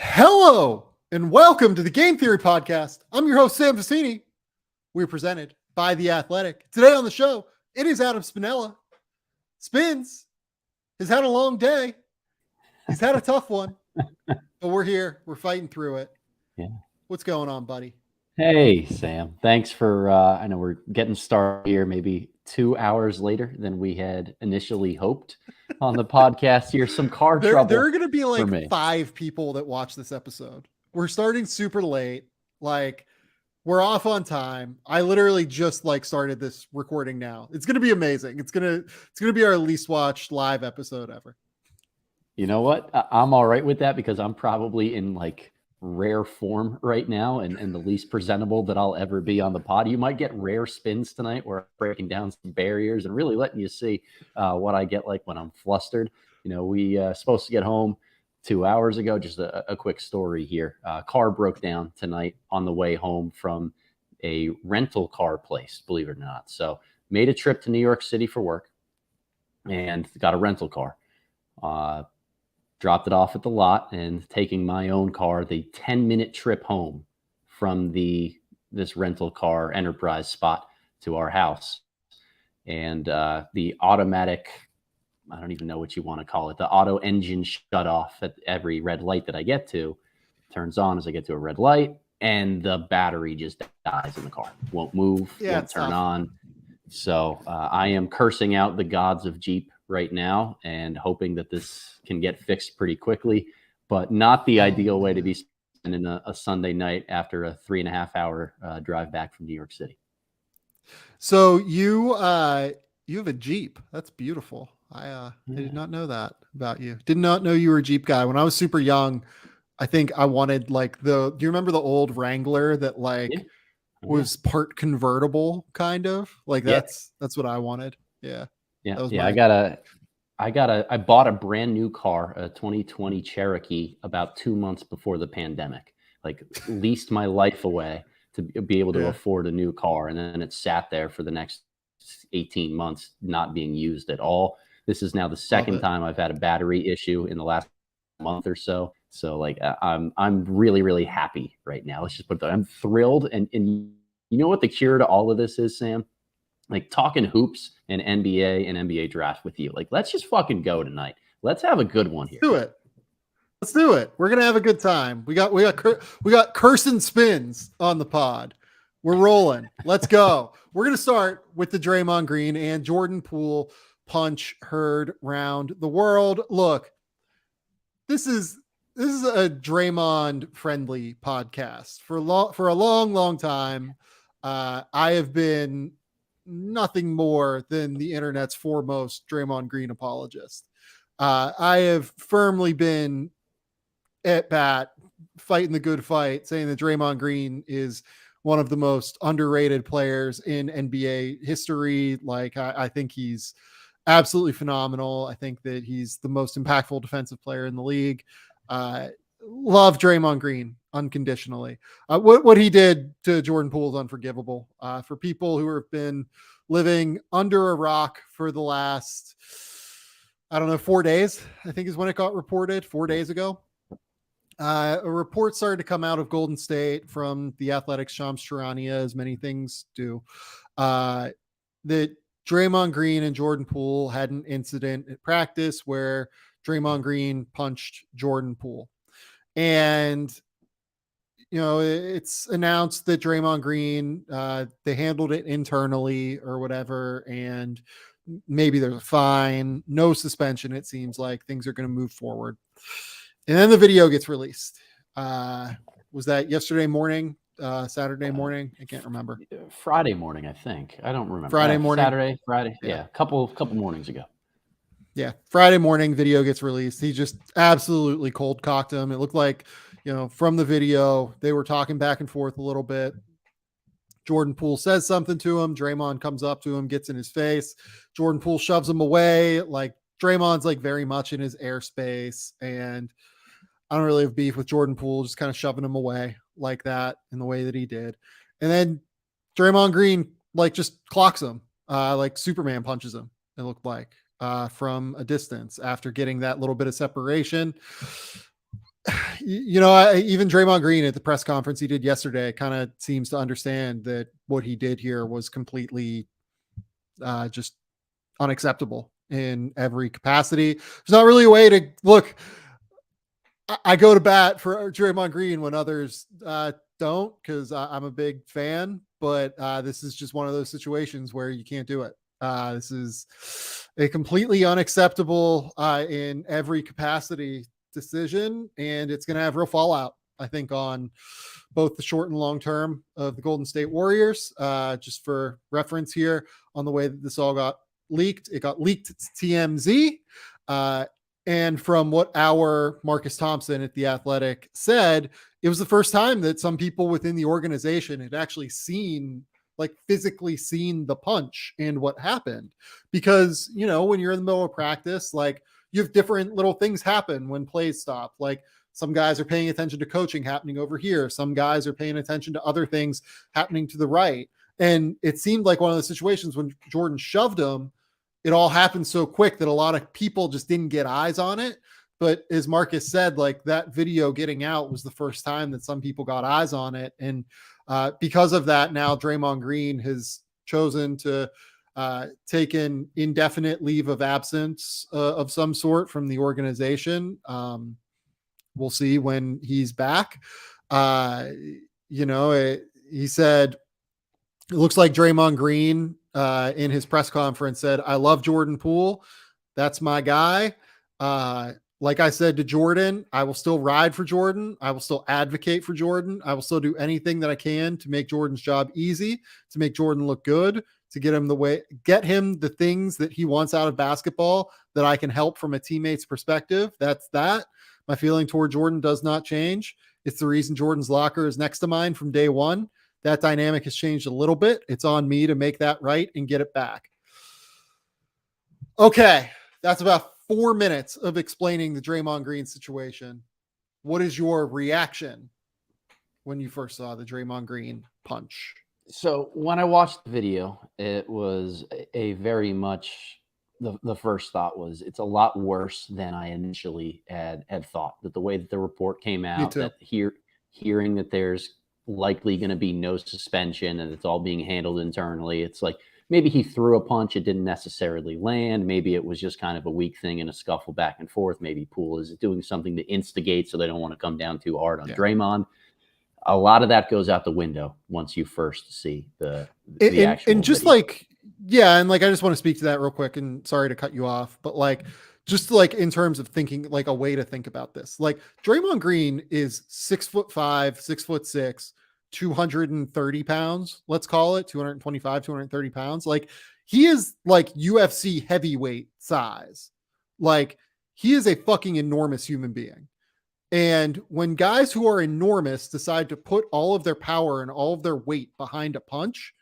Hello and welcome to the Game Theory Podcast. I'm your host, Sam Vicini. We're presented by The Athletic. Today on the show, it is Adam Spinella. Spins has had a long day. He's had a tough one, but we're here. We're fighting through it. Yeah. What's going on, buddy? Hey, Sam. Thanks for, I know we're getting started here maybe 2 hours later than we had initially hoped on the podcast here. Some car trouble. There are going to be like me. 5 people that watch this episode. We're starting super late. Like, we're off on time. I literally just started this recording now. It's going to be amazing. It's going to be our least watched live episode ever. You know what? I'm all right with that because I'm probably in rare form right now and the least presentable that I'll ever be on the pod. You might get rare spins tonight where I'm breaking down some barriers and really letting you see what I get like when I'm flustered. You know, we supposed to get home 2 hours ago. Just a quick story here. Car broke down tonight on the way home from a rental car place, believe it or not. So made a trip to New York City for work and got a rental car. Dropped it off at the lot and taking my own car, the 10-minute trip home from this rental car enterprise spot to our house. And the automatic, I don't even know what you want to call it, the auto engine shut off at every red light that I get to, turns on as I get to a red light, and the battery just dies in the car. Won't move, won't turn on. So I am cursing out the gods of Jeep right now and hoping that this can get fixed pretty quickly, but not the ideal way to be spending a Sunday night after a 3.5-hour drive back from New York City. So you have a Jeep. That's beautiful. I did not know that about you. Did not know you were a Jeep guy. When I was super young, I think I wanted do you remember the old Wrangler that was part convertible kind of? That's what I wanted. Yeah. I bought a brand new car, a 2020 Cherokee, about 2 months before the pandemic. Leased my life away to be able to afford a new car, and then it sat there for the next 18 months, not being used at all. This is now the second time I've had a battery issue in the last month or so. So I'm really, really happy right now. Let's just put that. I'm thrilled, and you know what the cure to all of this is, Sam? Talking hoops and NBA and NBA draft with you. Let's just fucking go tonight. Let's have a good one here. Let's do it. We're gonna have a good time. We got Kirsten spins on the pod. We're rolling. Let's go. We're gonna start with the Draymond Green and Jordan Poole punch heard round the world. Look, this is a Draymond friendly podcast for a long time. I have been nothing more than the internet's foremost Draymond Green apologist. I have firmly been at bat, fighting the good fight, saying that Draymond Green is one of the most underrated players in NBA history. I think he's absolutely phenomenal. I think that he's the most impactful defensive player in the league. Love Draymond Green unconditionally. What he did to Jordan Poole is unforgivable. For people who have been living under a rock for the last, 4 days, I think is when it got reported 4 days ago. A report started to come out of Golden State from the Athletic's Shams Charania, as many things do, that Draymond Green and Jordan Poole had an incident at practice where Draymond Green punched Jordan Poole. And, it's announced that Draymond Green, they handled it internally or whatever, and maybe there's a fine, no suspension. It seems like things are going to move forward. And then the video gets released. Was that yesterday morning, Saturday morning? I can't remember. Friday morning, I think. I don't remember. Friday morning? Saturday, Friday. Yeah, a couple mornings ago. Yeah, Friday morning video gets released. He just absolutely cold cocked him. It looked like, from the video, they were talking back and forth a little bit. Jordan Poole says something to him. Draymond comes up to him, gets in his face. Jordan Poole shoves him away. Draymond's very much in his airspace. And I don't really have beef with Jordan Poole, just kind of shoving him away like that in the way that he did. And then Draymond Green, just clocks him, Superman punches him, it looked like. From a distance after getting that little bit of separation. Even Draymond Green at the press conference he did yesterday kind of seems to understand that what he did here was completely just unacceptable in every capacity. There's not really a way to look. I go to bat for Draymond Green when others don't, because I'm a big fan. But this is just one of those situations where you can't do it. This is a completely unacceptable in every capacity decision, and it's going to have real fallout, I think, on both the short and long term of the Golden State Warriors. Just for reference here on the way that this all got leaked, it got leaked to TMZ. And from what our Marcus Thompson at The Athletic said, it was the first time that some people within the organization had actually physically seen the punch and what happened. Because, when you're in the middle of practice, you have different little things happen when plays stop. Like some guys are paying attention to coaching happening over here. Some guys are paying attention to other things happening to the right. And it seemed like one of the situations when Jordan shoved him, it all happened so quick that a lot of people just didn't get eyes on it. But as Marcus said, that video getting out was the first time that some people got eyes on it. And because of that, now Draymond Green has chosen to take an indefinite leave of absence of some sort from the organization. We'll see when he's back. He said, it looks like Draymond Green in his press conference said, "I love Jordan Poole. That's my guy. Like I said to Jordan, I will still ride for Jordan. I will still advocate for Jordan. I will still do anything that I can to make Jordan's job easy, to make Jordan look good, to get him the things that he wants out of basketball that I can help from a teammate's perspective. That's that. My feeling toward Jordan does not change. It's the reason Jordan's locker is next to mine from day one. That dynamic has changed a little bit. It's on me to make that right and get it back." Okay, that's about 4 minutes of explaining the Draymond Green situation. What is your reaction when you first saw the Draymond Green punch? So when I watched the video, it was a very much the first thought was it's a lot worse than I initially had thought. That the way that the report came out, that hearing that there's likely going to be no suspension and it's all being handled internally. It's like maybe he threw a punch, it didn't necessarily land. Maybe it was just kind of a weak thing in a scuffle back and forth. Maybe Poole is doing something to instigate so they don't want to come down too hard on Draymond. A lot of that goes out the window once you first see the actual and just video. I just want to speak to that real quick, and sorry to cut you off, but in terms of thinking, a way to think about this, Draymond Green is 6'5", 6'6", 230 pounds. Let's call it 225, 230 pounds. He is UFC heavyweight size. He is a fucking enormous human being. And when guys who are enormous decide to put all of their power and all of their weight behind a punch,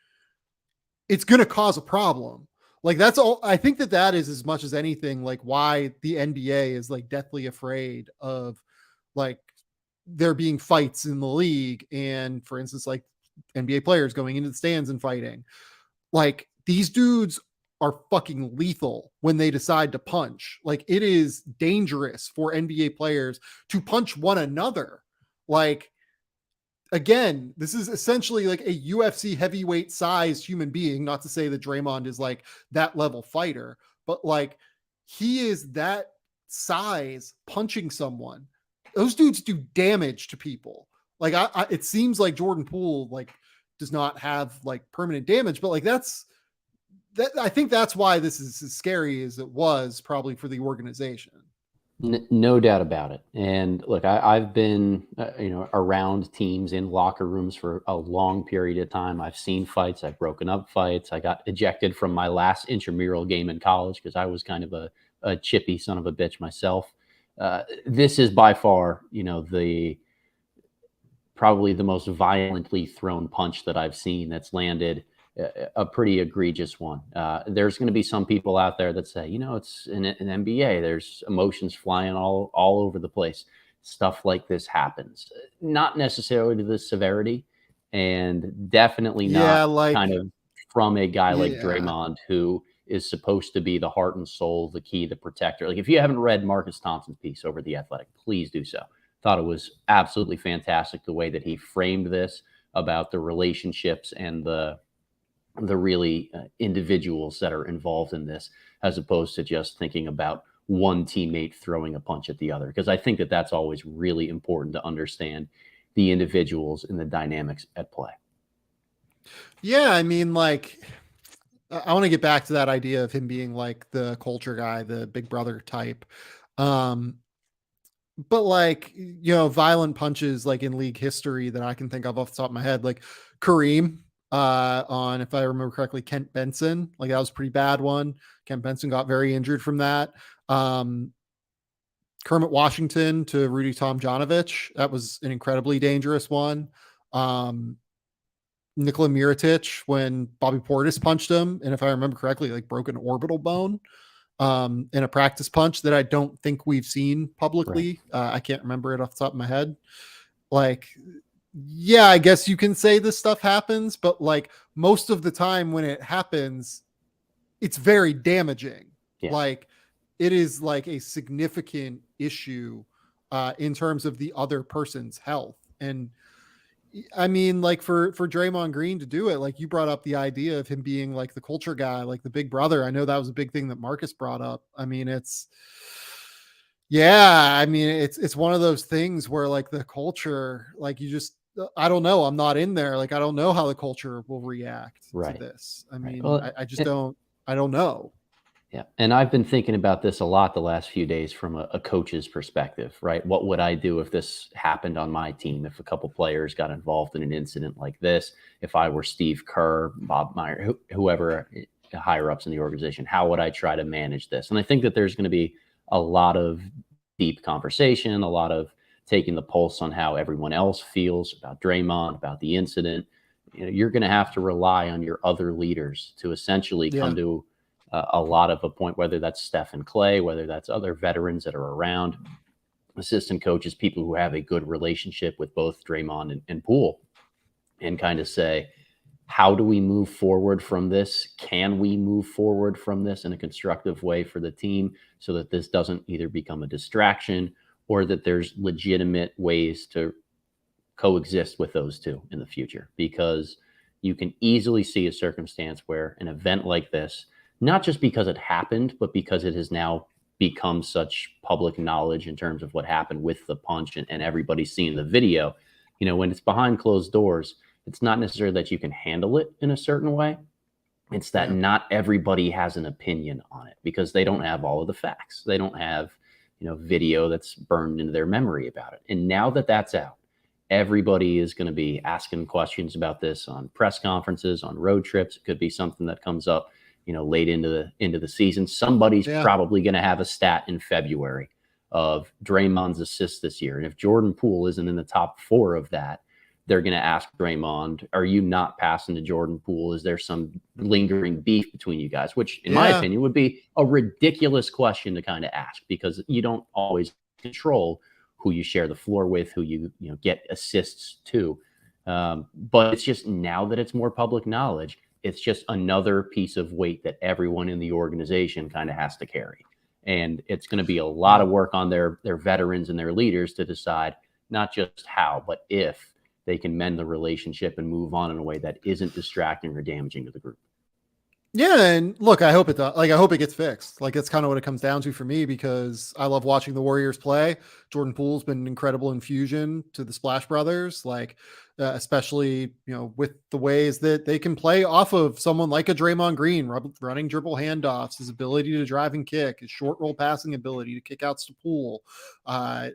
it's going to cause a problem. That's all. I think that is as much as anything, why the NBA is deathly afraid of there being fights in the league. And for instance, NBA players going into the stands and fighting, these dudes are fucking lethal when they decide to punch. It is dangerous for NBA players to punch one another. Again, this is essentially a UFC heavyweight sized human being. Not to say that Draymond is that level fighter, but he is that size punching someone. Those dudes do damage to people. It seems like Jordan Poole does not have permanent damage, but I think that's why this is as scary as it was probably for the organization. No doubt about it. And look, I've been, around teams in locker rooms for a long period of time. I've seen fights. I've broken up fights. I got ejected from my last intramural game in college because I was kind of a chippy son of a bitch myself. This is by far, probably the most violently thrown punch that I've seen that's landed a pretty egregious one. There's going to be some people out there that say, it's an NBA. There's emotions flying all over the place. Stuff like this happens. Not necessarily to this severity, and definitely not kind of from a guy like Draymond, who is supposed to be the heart and soul, the key, the protector. If you haven't read Marcus Thompson's piece over The Athletic, please do so. Thought it was absolutely fantastic the way that he framed this about the relationships and the really individuals that are involved in this, as opposed to just thinking about one teammate throwing a punch at the other. Because I think that that's always really important to understand the individuals and the dynamics at play. Yeah, I mean, like, I want to get back to that idea of him being like the culture guy, the big brother type. But like, violent punches like in league history that I can think of off the top of my head, like Kareem on, if I remember correctly, Kent Benson, like that was a pretty bad one. Kent Benson got very injured from that. Kermit Washington to Rudy Tomjanovich, that was an incredibly dangerous one. Nikola Mirotic when Bobby Portis punched him, and if I remember correctly, like broke an orbital bone in a practice punch that I don't think we've seen publicly. Right. I can't remember it off the top of my head. Like, yeah, I guess you can say this stuff happens, but like most of the time when it happens, it's very damaging. Yeah. Like it is like a significant issue in terms of the other person's health. And I mean, like for Draymond Green to do it, like you brought up the idea of him being like the culture guy, like the big brother. I know that was a big thing that Marcus brought up. I mean, it's one of those things where like the culture, like you just, I don't know. I'm not in there. Like, I don't know how the culture will react to this. I mean, well, I don't know. Yeah. And I've been thinking about this a lot the last few days from a coach's perspective, right? What would I do if this happened on my team? If a couple players got involved in an incident like this, if I were Steve Kerr, Bob Meyer, whoever higher ups in the organization, how would I try to manage this? And I think that there's going to be a lot of deep conversation, a lot of taking the pulse on how everyone else feels about Draymond, about the incident. You're going to have to rely on your other leaders to essentially come to a lot of a point, whether that's Steph and Clay, whether that's other veterans that are around, assistant coaches, people who have a good relationship with both Draymond and Poole, and kind of say, how do we move forward from this? Can we move forward from this in a constructive way for the team so that this doesn't either become a distraction or that there's legitimate ways to coexist with those two in the future? Because you can easily see a circumstance where an event like this, not just because it happened, but because it has now become such public knowledge in terms of what happened with the punch and everybody's seeing the video, when it's behind closed doors, it's not necessarily that you can handle it in a certain way. It's that not everybody has an opinion on it because they don't have all of the facts. They don't have, video that's burned into their memory about it. And now that that's out, everybody is going to be asking questions about this on press conferences, on road trips. It could be something that comes up late into the season. Somebody's probably going to have a stat in February of Draymond's assists this year. And if Jordan Poole isn't in the top 4 of that, they're going to ask Draymond, are you not passing to Jordan Poole? Is there some lingering beef between you guys? Which, in my opinion, would be a ridiculous question to kind of ask because you don't always control who you share the floor with, who you get assists to. But it's just now that it's more public knowledge, it's just another piece of weight that everyone in the organization kind of has to carry. And it's going to be a lot of work on their veterans and their leaders to decide not just how, but if they can mend the relationship and move on in a way that isn't distracting or damaging to the group. Yeah, and look, I hope it does. Like, I hope it gets fixed. Like, that's kind of what it comes down to for me because I love watching the Warriors play. Jordan Poole's been an incredible infusion to the Splash Brothers, like especially with the ways that they can play off of someone like a Draymond Green, running dribble handoffs, his ability to drive and kick, his short roll passing ability to kick outs to Poole.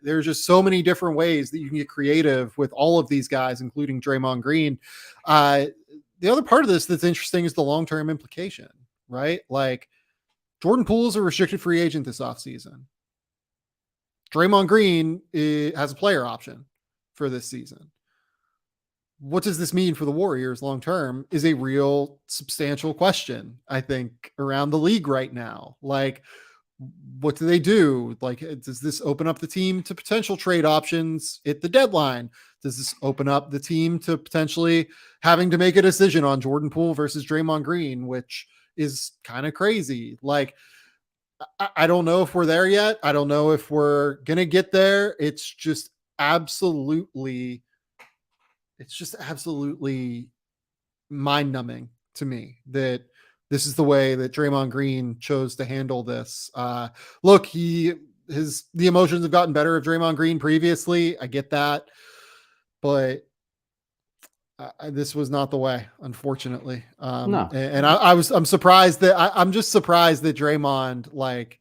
There's just so many different ways that you can get creative with all of these guys, including Draymond Green. The other part of this that's interesting is the long-term implication, right? Like Jordan Poole is a restricted free agent this offseason. Draymond Green has a player option for this season. What does this mean for the Warriors long-term is a real substantial question, I think, around the league right now. Like, what do they do? Like, does this open up the team to potential trade options at the deadline? Does this open up the team to potentially having to make a decision on Jordan Poole versus Draymond Green, which is kind of crazy? Like, I don't know if we're there yet. I don't know if we're going to get there. It's just absolutely mind numbing to me that this is the way that Draymond Green chose to handle this. Look, the emotions have gotten better of Draymond Green previously. I get that, but this was not the way, unfortunately. No. And I'm surprised I'm just surprised that Draymond like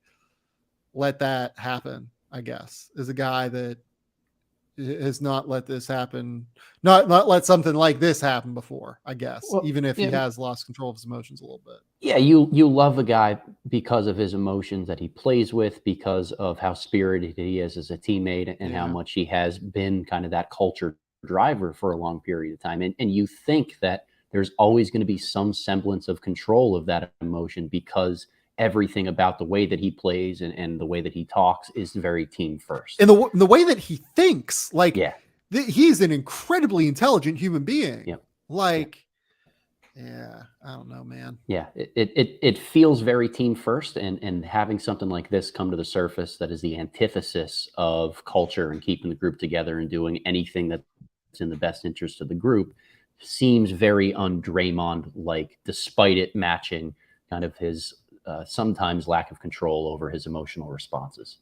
let that happen, I guess, as a guy that has not let this happen, not let something like this happen before, I guess, Well, even if he yeah, has lost control of his emotions a little bit. yeah, you love a guy because of his emotions that he plays with, because of how spirited he is as a teammate, and how Yeah. much he has been kind of that culture driver for a long period of time. And you think that there's always going to be some semblance of control of that emotion, because everything about the way that he plays and the way that he talks is very team first. And the way that he thinks, like Yeah. he's an incredibly intelligent human being. Yep. Like, yeah, I don't know, man. Yeah, it feels very team first, and having something like this come to the surface that is the antithesis of culture and keeping the group together and doing anything that's in the best interest of the group seems very un-Draymond like, despite it matching kind of his sometimes lack of control over his emotional responses.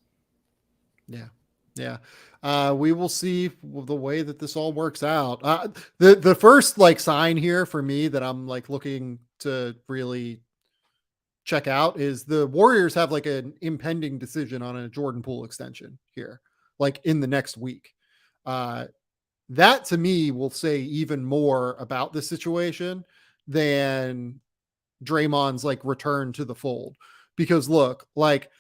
Yeah. Yeah. We will see the way that this all works out. The first like sign here for me that I'm like looking to really check out is the Warriors have like an impending decision on a Jordan Poole extension here, like in the next week. That to me will say even more about the situation than Draymond's like return to the fold. Because look, like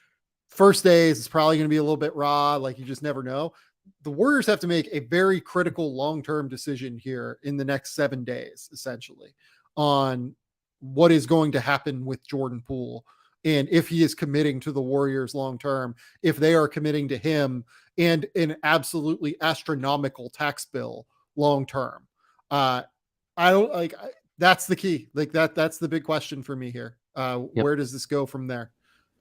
first days, it's probably going to be a little bit raw. Like you just never know. The Warriors have to make a very critical long-term decision here in the next 7 days, essentially, on what is going to happen with Jordan Poole and if he is committing to the Warriors long-term, if they are committing to him and an absolutely astronomical tax bill long-term. I don't like, that's the key. Like that's the big question for me here. Yep. Where does this go from there?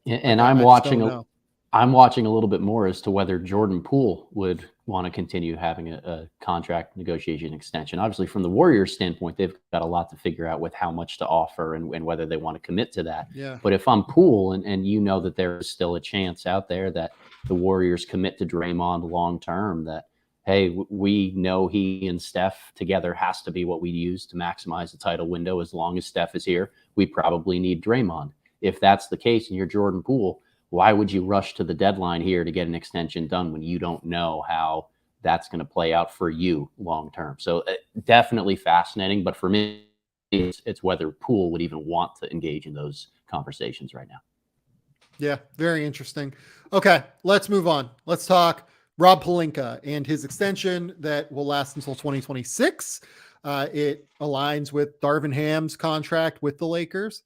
And Like, I'm I just don't watching know. I'm watching a little bit more as to whether Jordan Poole would want to continue having a contract negotiation extension. Obviously, from the Warriors' standpoint, they've got a lot to figure out with how much to offer and whether they want to commit to that. Yeah. But if I'm Poole, and you know that there is still a chance out there that the Warriors commit to Draymond long term, that, hey, we know he and Steph together has to be what we use to maximize the title window. As long as Steph is here, we probably need Draymond. If that's the case and you're Jordan Poole, why would you rush to the deadline here to get an extension done when you don't know how that's going to play out for you long term? So definitely fascinating. But for me, it's whether Poole would even want to engage in those conversations right now. Yeah, very interesting. Okay, let's move on. Let's talk Rob Pelinka and his extension that will last until 2026. It aligns with Darvin Ham's contract with the Lakers.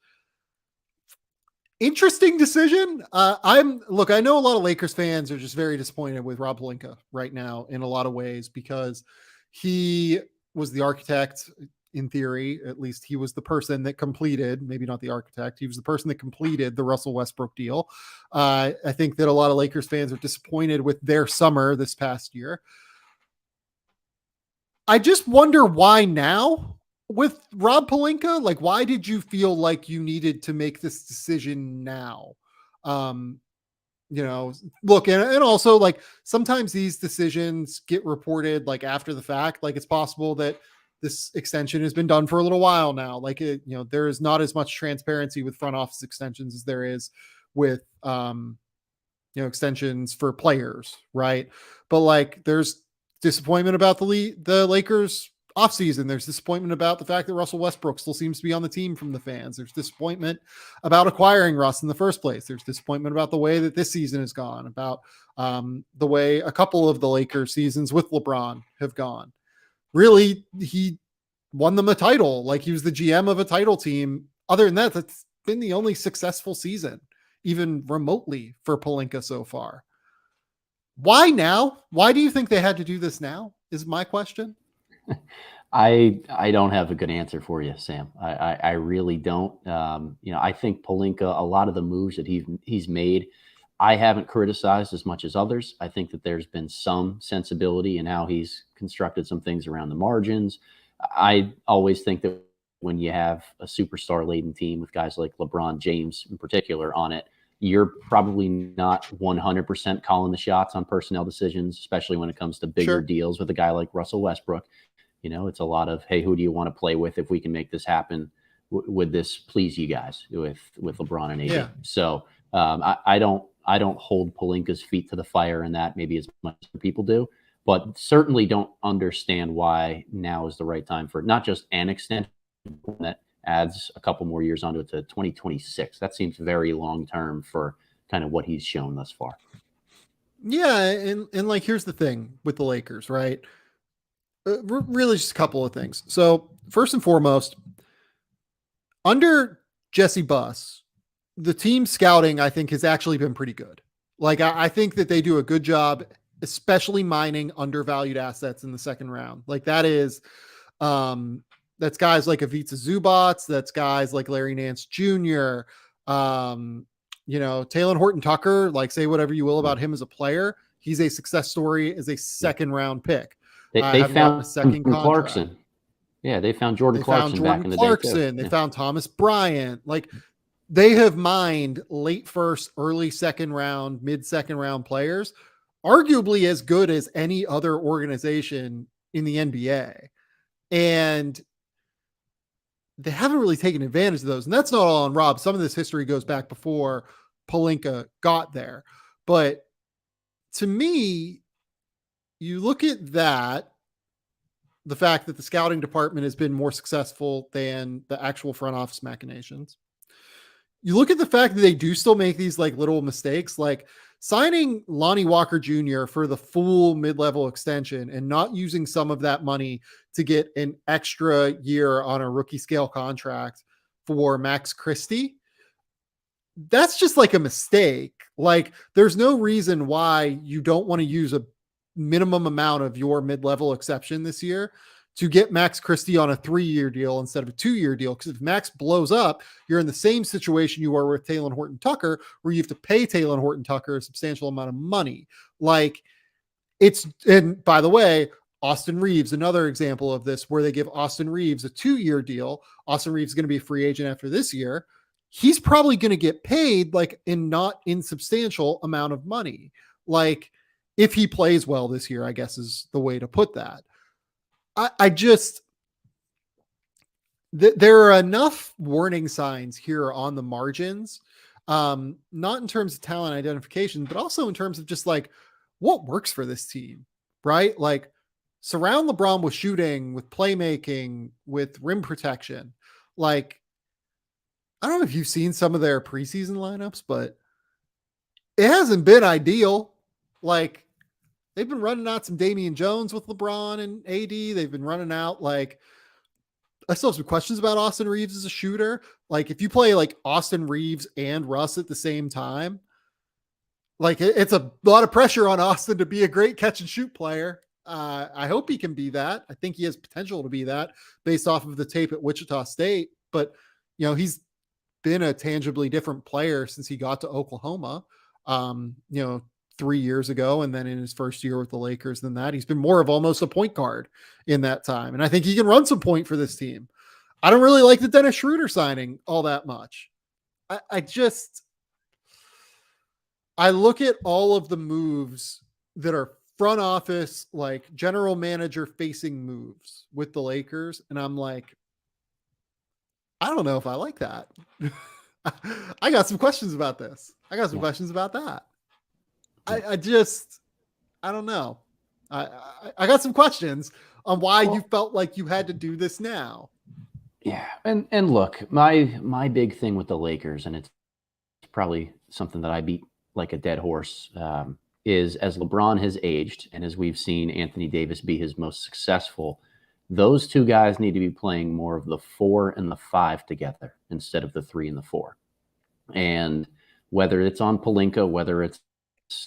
Interesting decision. I know a lot of Lakers fans are just very disappointed with Rob Pelinka right now in a lot of ways, because he was the architect, in theory, at least he was the person that completed, maybe not the architect, he was the person that completed the Russell Westbrook deal. I think that a lot of Lakers fans are disappointed with their summer this past year. I just wonder why now with Rob Pelinka. Like, why did you feel like you needed to make this decision now? Look, and also like sometimes these decisions get reported like after the fact. Like it's possible that this extension has been done for a little while now. Like there is not as much transparency with front office extensions as there is with extensions for players, right? But like there's disappointment about the Lakers offseason. There's disappointment about the fact that Russell Westbrook still seems to be on the team from the fans. There's disappointment about acquiring Russ in the first place. There's disappointment about the way that this season has gone, about the way a couple of the Lakers seasons with LeBron have gone. Really, he won them a title. Like he was the GM of a title team. Other than that, that's been the only successful season, even remotely, for Pelinka so far. Why now? Why do you think they had to do this now is my question. I don't have a good answer for you, Sam. I really don't. I think Pelinka, a lot of the moves that he's made, I haven't criticized as much as others. I think that there's been some sensibility in how he's constructed some things around the margins. I always think that when you have a superstar laden team with guys like LeBron James in particular on it, you're probably not 100% calling the shots on personnel decisions, especially when it comes to bigger deals with a guy like Russell Westbrook. It's a lot of, hey, who do you want to play with if we can make this happen? Would this please you guys with LeBron and AD? Yeah. So I don't hold Pelinka's feet to the fire in that maybe as much as people do, but certainly don't understand why now is the right time for not just an extension that adds a couple more years onto it to 2026. That seems very long-term for kind of what he's shown thus far. Yeah. And like, here's the thing with the Lakers, right? Really just a couple of things. So first and foremost, under Jesse Buss, the team scouting, I think, has actually been pretty good. Like, I think that they do a good job, especially mining undervalued assets in the second round. Like that's guys like Ivica Zubac. That's guys like Larry Nance Jr. Taylor Horton Tucker, like say whatever you will about him as a player. He's a success story as a second round pick. They found a second Clarkson. Yeah, they found Jordan Clarkson back in the day too. They found Thomas Bryant. Like they have mined late first, early second round, mid second round players, arguably as good as any other organization in the NBA. And they haven't really taken advantage of those. And that's not all on Rob. Some of this history goes back before Pelinka got there. But to me, you look at that, the fact that the scouting department has been more successful than the actual front office machinations. You look at the fact that they do still make these like little mistakes, like signing Lonnie Walker Jr. for the full mid-level extension and not using some of that money to get an extra year on a rookie scale contract for Max Christie. That's just like a mistake. Like there's no reason why you don't want to use a minimum amount of your mid-level exception this year to get Max Christie on a 3-year deal instead of a 2-year deal. Because if Max blows up, you're in the same situation you were with Taylor Horton Tucker, where you have to pay Taylor Horton Tucker a substantial amount of money. Like and by the way, Austin Reeves, another example of this, where they give Austin Reeves a 2-year deal. Austin Reeves is going to be a free agent after this year. He's probably going to get paid like in not insubstantial amount of money. Like if he plays well this year, I guess is the way to put that. I just, there are enough warning signs here on the margins, not in terms of talent identification, but also in terms of just like what works for this team, right? Like surround LeBron with shooting, with playmaking, with rim protection. Like, I don't know if you've seen some of their preseason lineups, but it hasn't been ideal. Like, they've been running out some Damian Jones with LeBron and AD. They've been running out like, I still have some questions about Austin Reeves as a shooter. Like if you play like Austin Reeves and Russ at the same time, like it's a lot of pressure on Austin to be a great catch and shoot player. I hope he can be that. I think he has potential to be that based off of the tape at Wichita State, but he's been a tangibly different player since he got to Oklahoma. 3 years ago, and then in his first year with the Lakers than that, he's been more of almost a point guard in that time. And I think he can run some point for this team. I don't really like the Dennis Schroeder signing all that much. I look at all of the moves that are front office, like general manager facing moves with the Lakers. And I'm like, I don't know if I like that. I got some questions about this. I got some questions about that. I don't know. I got some questions on why you felt like you had to do this now. Yeah. And look, my big thing with the Lakers, and it's probably something that I beat like a dead horse, is as LeBron has aged and as we've seen Anthony Davis be his most successful, those two guys need to be playing more of the 4 and the 5 together instead of the 3 and the 4. And whether it's on Pelinka, whether it's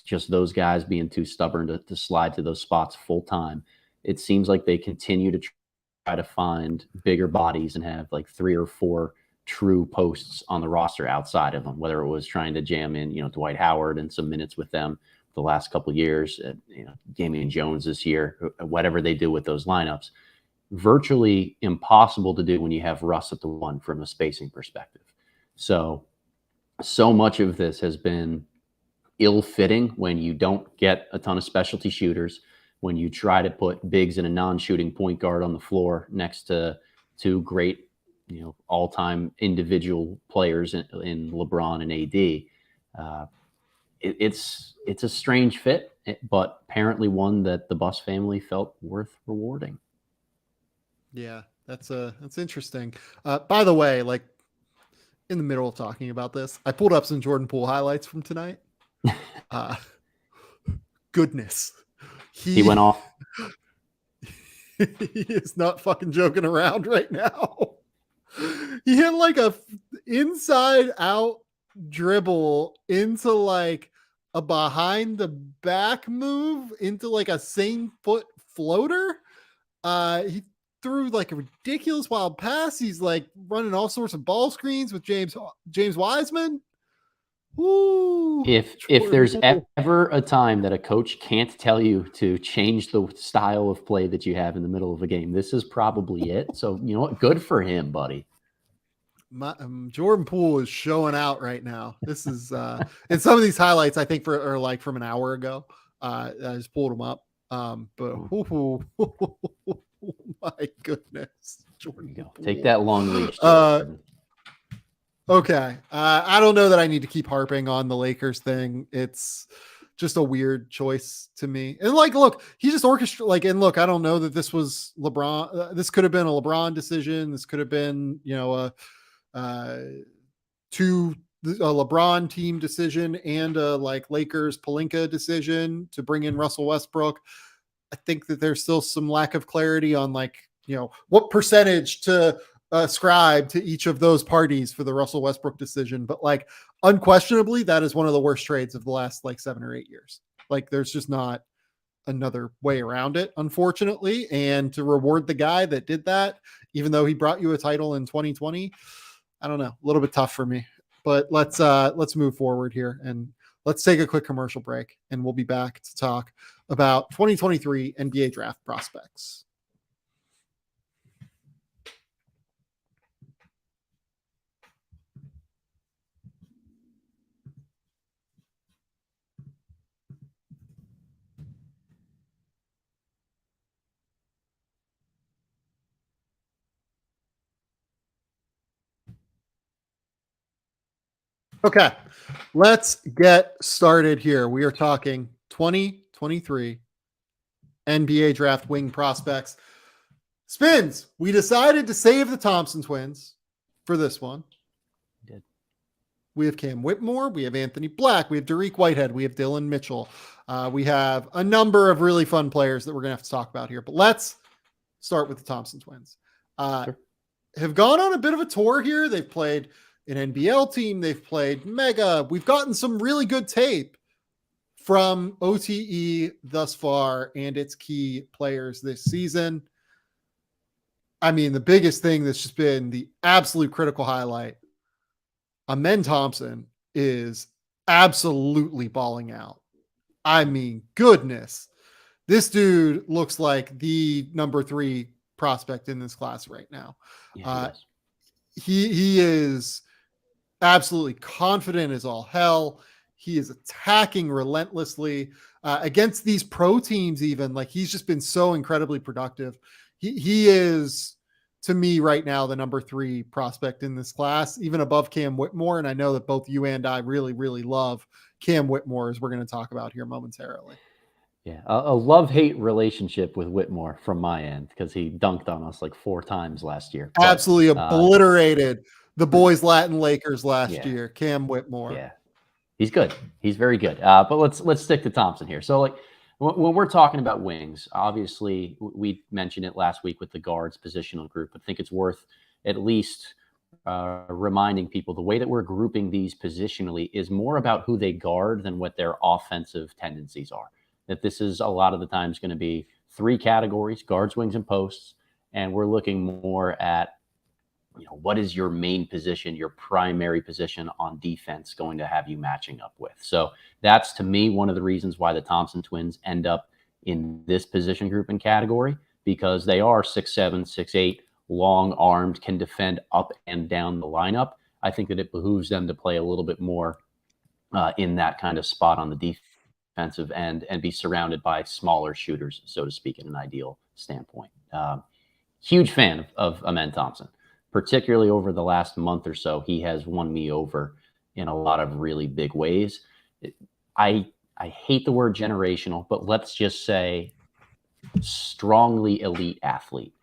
just those guys being too stubborn to slide to those spots full time, it seems like they continue to try to find bigger bodies and have like 3 or 4 true posts on the roster outside of him, whether it was trying to jam in, Dwight Howard and some minutes with them the last couple of years, Damian Jones this year, whatever they do with those lineups. Virtually impossible to do when you have Russ at the one from a spacing perspective. So much of this has been ill-fitting when you don't get a ton of specialty shooters, when you try to put bigs and a non-shooting point guard on the floor next to two great, all-time individual players in LeBron and AD. It's a strange fit, but apparently one that the Buss family felt worth rewarding. Yeah, that's interesting. By the way, like in the middle of talking about this, I pulled up some Jordan Poole highlights from tonight. Goodness. He went off. He is not fucking joking around right now. He hit like a inside out dribble into like a behind the back move into like a same foot floater. He threw like a ridiculous wild pass. He's like running all sorts of ball screens with James Wiseman. Ooh, if there's ever a time that a coach can't tell you to change the style of play that you have in the middle of a game, this is probably it. So, you know what? Good for him, buddy. Jordan Poole is showing out right now. This is and some of these highlights I think are like from an hour ago. I just pulled them up. But my goodness, Jordan, go. Take that long leash. Okay. I don't know that I need to keep harping on the Lakers thing. It's just a weird choice to me. And like, look, he just orchestrated and look, I don't know that this was LeBron. This could have been a LeBron decision. This could have been, a LeBron team decision and a like Lakers Pelinka decision to bring in Russell Westbrook. I think that there's still some lack of clarity on what percentage to ascribe to each of those parties for the Russell Westbrook decision. But like unquestionably, that is one of the worst trades of the last 7 or 8 years. Like there's just not another way around it, unfortunately. And to reward the guy that did that, even though he brought you a title in 2020, I don't know, a little bit tough for me. But let's move forward here and let's take a quick commercial break and we'll be back to talk about 2023 NBA draft prospects. Okay, let's get started here. We are talking 2023 NBA draft wing prospects. Spins, we decided to save the Thompson twins for this one. We did. We have Cam Whitmore, we have Anthony Black, we have Dariq Whitehead, we have Dylan Mitchell. We have a number of really fun players that we're going to have to talk about here. But let's start with the Thompson twins. Sure. Have gone on a bit of a tour here. They've played an NBL team. They've played Mega. We've gotten some really good tape from OTE thus far and its key players this season. I mean, the biggest thing that's just been the absolute critical highlight. Amen Thompson is absolutely balling out. I mean, goodness. This dude looks like the number 3 prospect in this class right now. Yeah, he is absolutely confident as all hell. He is attacking relentlessly against these pro teams. Even he's just been so incredibly productive. He is, to me right now, the number 3 prospect in this class, even above Cam Whitmore. And I know that both you and I really, really love Cam Whitmore, as we're going to talk about here momentarily. Yeah, a love-hate relationship with Whitmore from my end because he dunked on us 4 times last year. Absolutely obliterated the boys Latin Lakers last year. Cam Whitmore. Yeah, he's good. He's very good. But let's stick to Thompson here. So when we're talking about wings, obviously we mentioned it last week with the guards positional group. I think it's worth at least reminding people the way that we're grouping these positionally is more about who they guard than what their offensive tendencies are. That this is a lot of the times going to be 3 categories: guards, wings, and posts. And we're looking more at what is your main position, your primary position on defense going to have you matching up with? So that's, to me, one of the reasons why the Thompson twins end up in this position group and category, because they are 6'7", 6'8", long-armed, can defend up and down the lineup. I think that it behooves them to play a little bit more in that kind of spot on the defensive end and be surrounded by smaller shooters, so to speak, in an ideal standpoint. Huge fan of Amen Thompson, particularly over the last month or so. He has won me over in a lot of really big ways. I hate the word generational, but let's just say strongly elite athlete.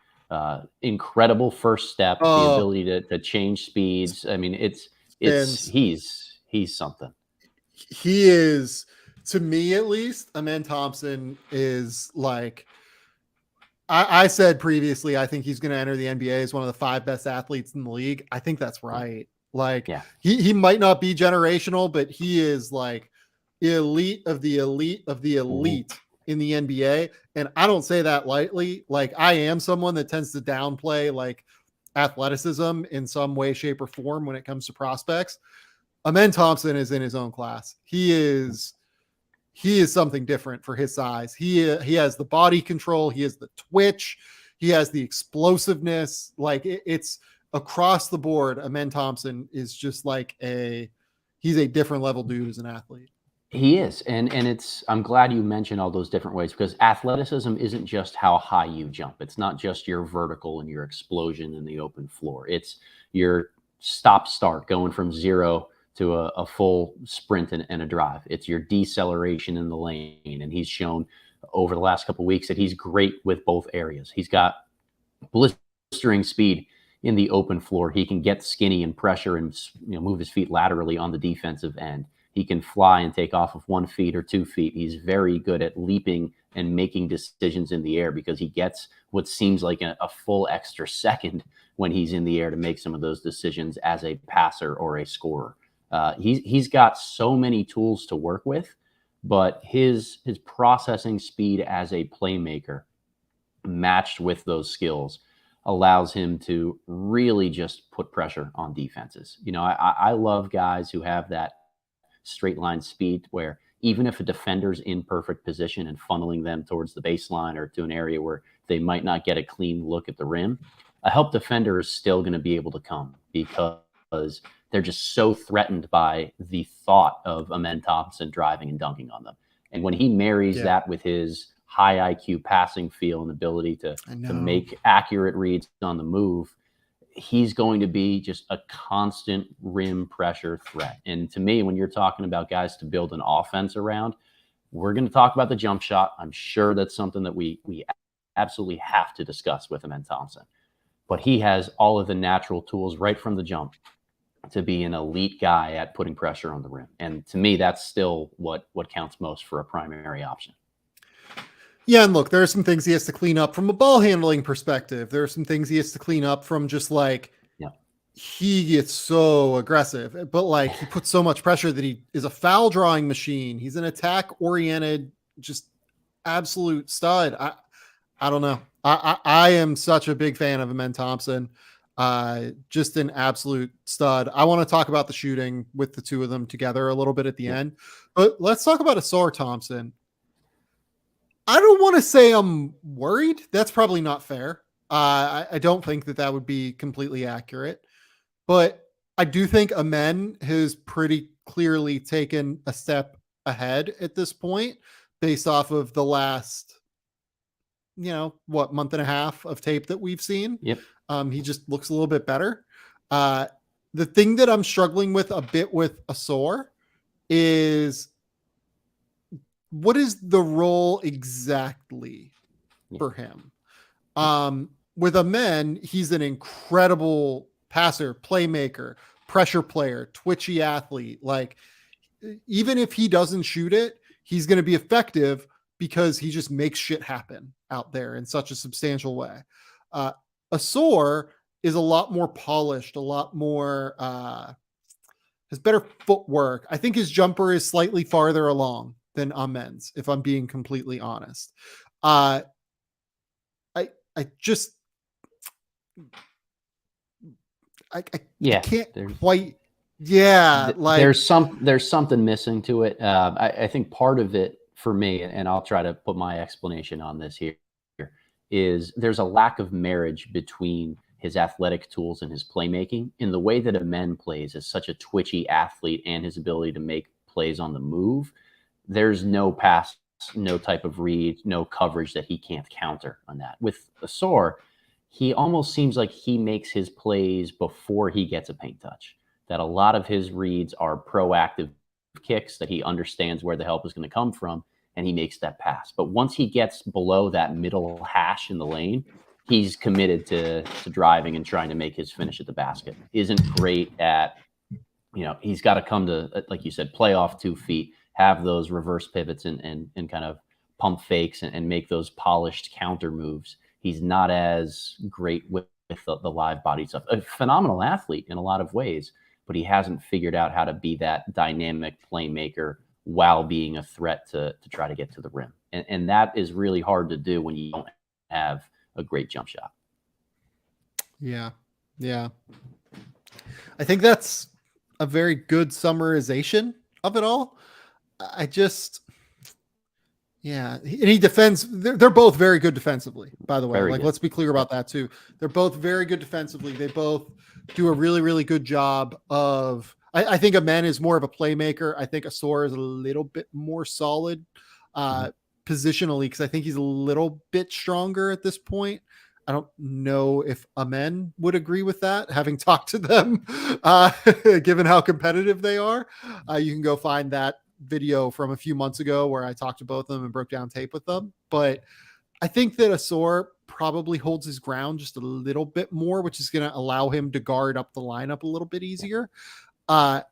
Incredible first step, the ability to change speeds. I mean, he's something. He is, to me at least, Amen Thompson is like, I said previously, I think he's going to enter the NBA as one of the 5 best athletes in the league. I think that's right. Like, he might not be generational, but he is like elite of the elite of the elite in the NBA. And I don't say that lightly. Like, I am someone that tends to downplay like athleticism in some way, shape, or form when it comes to prospects. Amen Thompson is in his own class. He is something different for his size. He has the body control. He has the twitch. He has the explosiveness. Like, it's across the board. Amen Thompson is just like he's a different level dude as an athlete. He is. And I'm glad you mentioned all those different ways, because athleticism isn't just how high you jump. It's not just your vertical and your explosion in the open floor. It's your stop-start going from 0 to a full sprint and a drive. It's your deceleration in the lane. And he's shown over the last couple of weeks that he's great with both areas. He's got blistering speed in the open floor. He can get skinny and pressure and move his feet laterally on the defensive end. He can fly and take off of 1 foot or 2 feet. He's very good at leaping and making decisions in the air, because he gets what seems like a full extra second when he's in the air to make some of those decisions as a passer or a scorer. He's got so many tools to work with, but his processing speed as a playmaker matched with those skills allows him to really just put pressure on defenses. I love guys who have that straight line speed where even if a defender's in perfect position and funneling them towards the baseline or to an area where they might not get a clean look at the rim, a help defender is still going to be able to come, because they're just so threatened by the thought of Amen Thompson driving and dunking on them. And when he marries that with his high IQ passing feel and ability to make accurate reads on the move, he's going to be just a constant rim pressure threat. And to me, when you're talking about guys to build an offense around, we're going to talk about the jump shot. I'm sure that's something that we absolutely have to discuss with Amen Thompson. But he has all of the natural tools right from the jump to be an elite guy at putting pressure on the rim. And to me, that's still what counts most for a primary option. Yeah, and look, there are some things he has to clean up from a ball handling perspective. There are some things he has to clean up from just like, he gets so aggressive, but like he puts so much pressure that he is a foul drawing machine. He's an attack oriented, just absolute stud. I don't know. I am such a big fan of Amen Thompson. Just an absolute stud. I want to talk about the shooting with the two of them together a little bit at the end, but let's talk about Ausar Thompson. I don't want to say I'm worried. That's probably not fair. I don't think that would be completely accurate, but I do think Amen has pretty clearly taken a step ahead at this point based off of the last, month and a half of tape that we've seen. Yep. He just looks a little bit better. The thing that I'm struggling with a bit with Ausar is, what is the role exactly for him? With Amen, he's an incredible passer, playmaker, pressure player, twitchy athlete. Like, even if he doesn't shoot it, he's going to be effective because he just makes shit happen out there in such a substantial way. Ausar is a lot more polished, a lot more, has better footwork. I think his jumper is slightly farther along than Amen's, if I'm being completely honest. I just, I Yeah, can't quite. Yeah, like there's something missing to it. I think part of it for me, and I'll try to put my explanation on this here, is there's a lack of marriage between his athletic tools and his playmaking. In the way that Amen plays as such a twitchy athlete and his ability to make plays on the move, there's no pass, no type of read, no coverage that he can't counter on that. With Ausar, he almost seems like he makes his plays before he gets a paint touch. That a lot of his reads are proactive kicks that he understands where the help is going to come from, and he makes that pass. But once he gets below that middle hash in the lane, he's committed to driving and trying to make his finish at the basket. Isn't great at, he's got to come to, like you said, play off 2 feet, have those reverse pivots and kind of pump fakes and make those polished counter moves. He's not as great with the live body stuff. A phenomenal athlete in a lot of ways, but he hasn't figured out how to be that dynamic playmaker while being a threat to try to get to the rim. And that is really hard to do when you don't have a great jump shot. Yeah. I think that's a very good summarization of it all. And he defends. They're both very good defensively, by the way. Very like, good. let's be clear about that too. They're both very good defensively. They both do a really, really good job of, I think Amen is more of a playmaker. I think Ausar is a little bit more solid positionally, because I think he's a little bit stronger at this point. I don't know if Amen would agree with that, having talked to them, given how competitive they are. You can go find that video from a few months ago where I talked to both of them and broke down tape with them. But I think that Ausar probably holds his ground just a little bit more, which is going to allow him to guard up the lineup a little bit easier. It's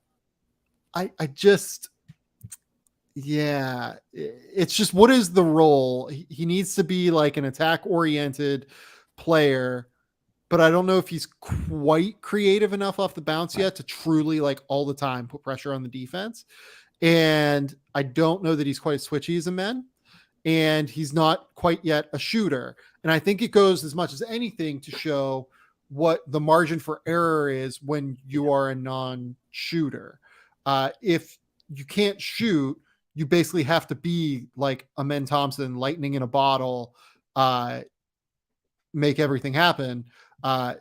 just, what is the role? He needs to be like an attack oriented player, but I don't know if he's quite creative enough off the bounce yet to truly, like, all the time put pressure on the defense. And I don't know that he's quite as switchy as Amen, and he's not quite yet a shooter. And I think it goes as much as anything to show what the margin for error is when you are a non-shooter. If you can't shoot, you basically have to be like Amen Thompson, lightning in a bottle, make everything happen. The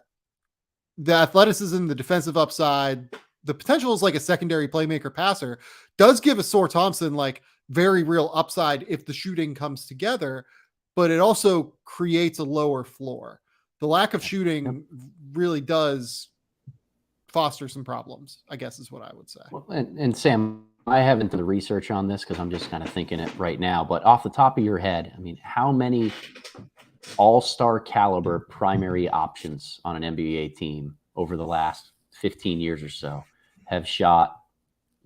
athleticism, the defensive upside, the potential is like a secondary playmaker passer, does give Ausar Thompson like very real upside if the shooting comes together, but it also creates a lower floor. The lack of shooting really does foster some problems, I guess is what I would say. Well, and Sam, I haven't done the research on this because I'm just kind of thinking it right now, but off the top of your head, I mean, how many all-star caliber primary options on an NBA team over the last 15 years or so have shot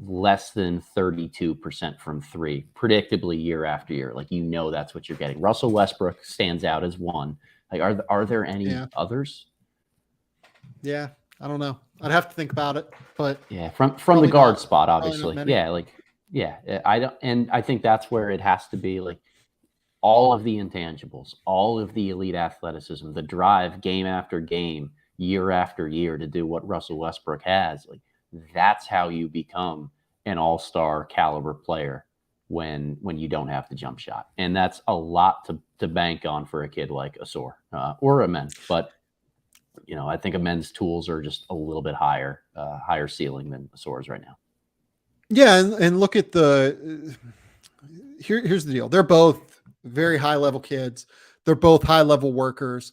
less than 32% from 3, predictably year after year? Like, that's what you're getting. Russell Westbrook stands out as one. Like, are there any others? Yeah, I don't know. I'd have to think about it, but from the guard spot, obviously. I think that's where it has to be, like, all of the intangibles, all of the elite athleticism, the drive game after game, year after year to do what Russell Westbrook has. Like, that's how you become an all-star caliber player when you don't have the jump shot. And that's a lot to bank on for a kid like Ausar or Amen. But, I think Amen's tools are just a little bit higher ceiling than Ausar's right now. Yeah. And look at here's the deal. They're both very high level kids. They're both high level workers.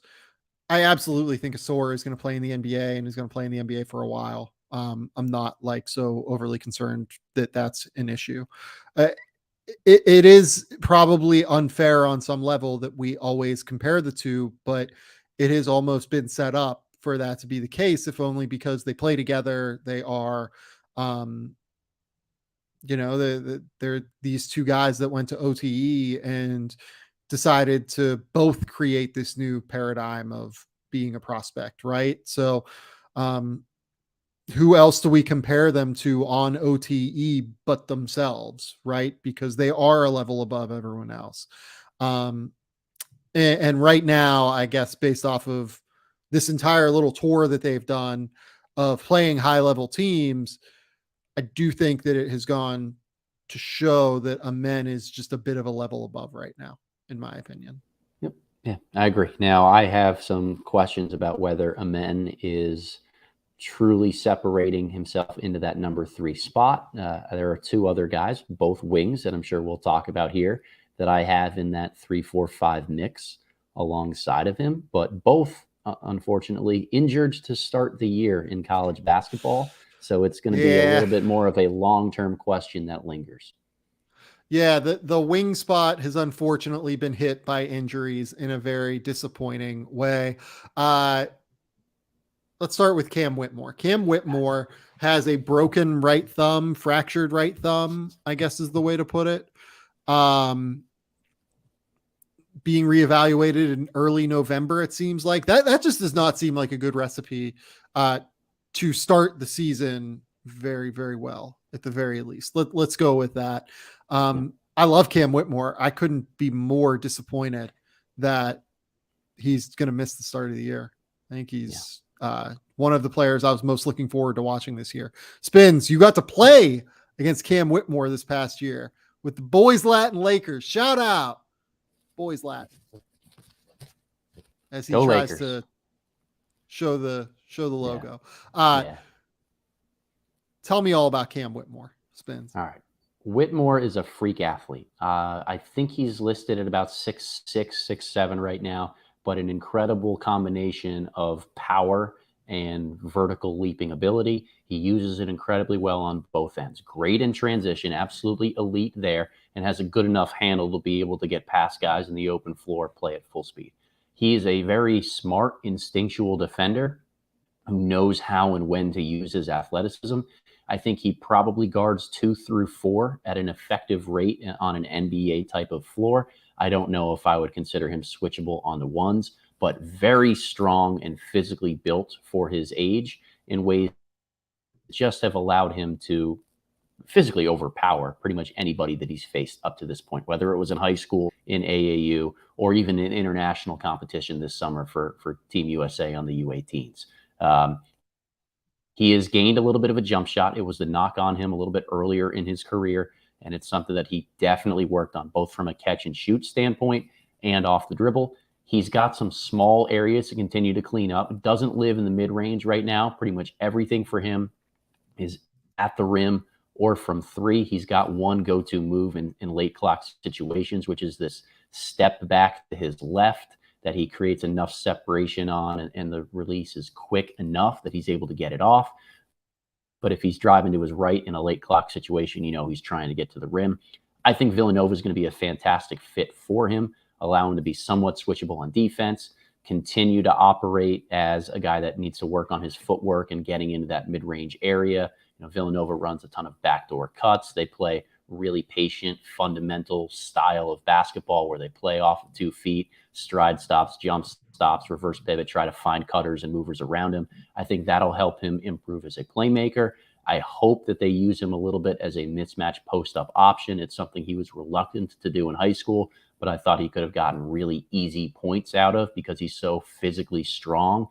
I absolutely think Ausar is going to play in the NBA and is going to play in the NBA for a while. I'm not like so overly concerned that that's an issue. It is probably unfair on some level that we always compare the two, but it has almost been set up for that to be the case, if only because they play together. They are, they're these two guys that went to OTE and decided to both create this new paradigm of being a prospect, right? So, who else do we compare them to on OTE but themselves, right? Because they are a level above everyone else. And right now, I guess, based off of this entire little tour that they've done, of playing high level teams, I do think that it has gone to show that Amen is just a bit of a level above right now, in my opinion. Yep. Yeah, I agree. Now, I have some questions about whether Amen is truly separating himself into that number 3 spot. There are 2 other guys, both wings, that I'm sure we'll talk about here, that I have in that 3-4-5 mix alongside of him, but both, unfortunately, injured to start the year in college basketball. So it's going to be a little bit more of a long-term question that lingers. Yeah, the wing spot has unfortunately been hit by injuries in a very disappointing way. Let's start with Cam Whitmore. Cam Whitmore has a broken right thumb, fractured right thumb, I guess is the way to put it. Being reevaluated in early November, it seems like that just does not seem like a good recipe to start the season very, very well, at the very least. Let's go with that. I love Cam Whitmore. I couldn't be more disappointed that he's going to miss the start of the year. I think he's one of the players I was most looking forward to watching this year. Spins, you got to play against Cam Whitmore this past year with the Boys Latin Lakers. Shout out Boys Latin as he Go tries Lakers. to show the logo. Tell me all about Cam Whitmore. Spins. All right. Whitmore is a freak athlete. I think he's listed at about 6'6", 6'7" right now, but an incredible combination of power and vertical leaping ability. He uses it incredibly well on both ends. Great in transition, absolutely elite there, and has a good enough handle to be able to get past guys in the open floor, play at full speed. He is a very smart, instinctual defender who knows how and when to use his athleticism. I think he probably guards 2 through 4 at an effective rate on an NBA type of floor. I don't know if I would consider him switchable on the ones, but very strong and physically built for his age in ways that just have allowed him to physically overpower pretty much anybody that he's faced up to this point, whether it was in high school, in AAU, or even in international competition this summer for Team USA on the U18s. He has gained a little bit of a jump shot. It was the knock on him a little bit earlier in his career, and it's something that he definitely worked on, both from a catch and shoot standpoint and off the dribble. He's got some small areas to continue to clean up. Doesn't live in the mid-range right now. Pretty much everything for him is at the rim or from 3. He's got one go-to move in late clock situations, which is this step back to his left that he creates enough separation on, and the release is quick enough that he's able to get it off. But if he's driving to his right in a late clock situation, he's trying to get to the rim. I think Villanova is going to be a fantastic fit for him, allow him to be somewhat switchable on defense, continue to operate as a guy that needs to work on his footwork and getting into that mid-range area. Villanova runs a ton of backdoor cuts. They play really patient, fundamental style of basketball where they play off of 2 feet, stride stops, jump stops, reverse pivot, try to find cutters and movers around him. I think that'll help him improve as a playmaker. I hope that they use him a little bit as a mismatch post-up option. It's something he was reluctant to do in high school, but I thought he could have gotten really easy points out of because he's so physically strong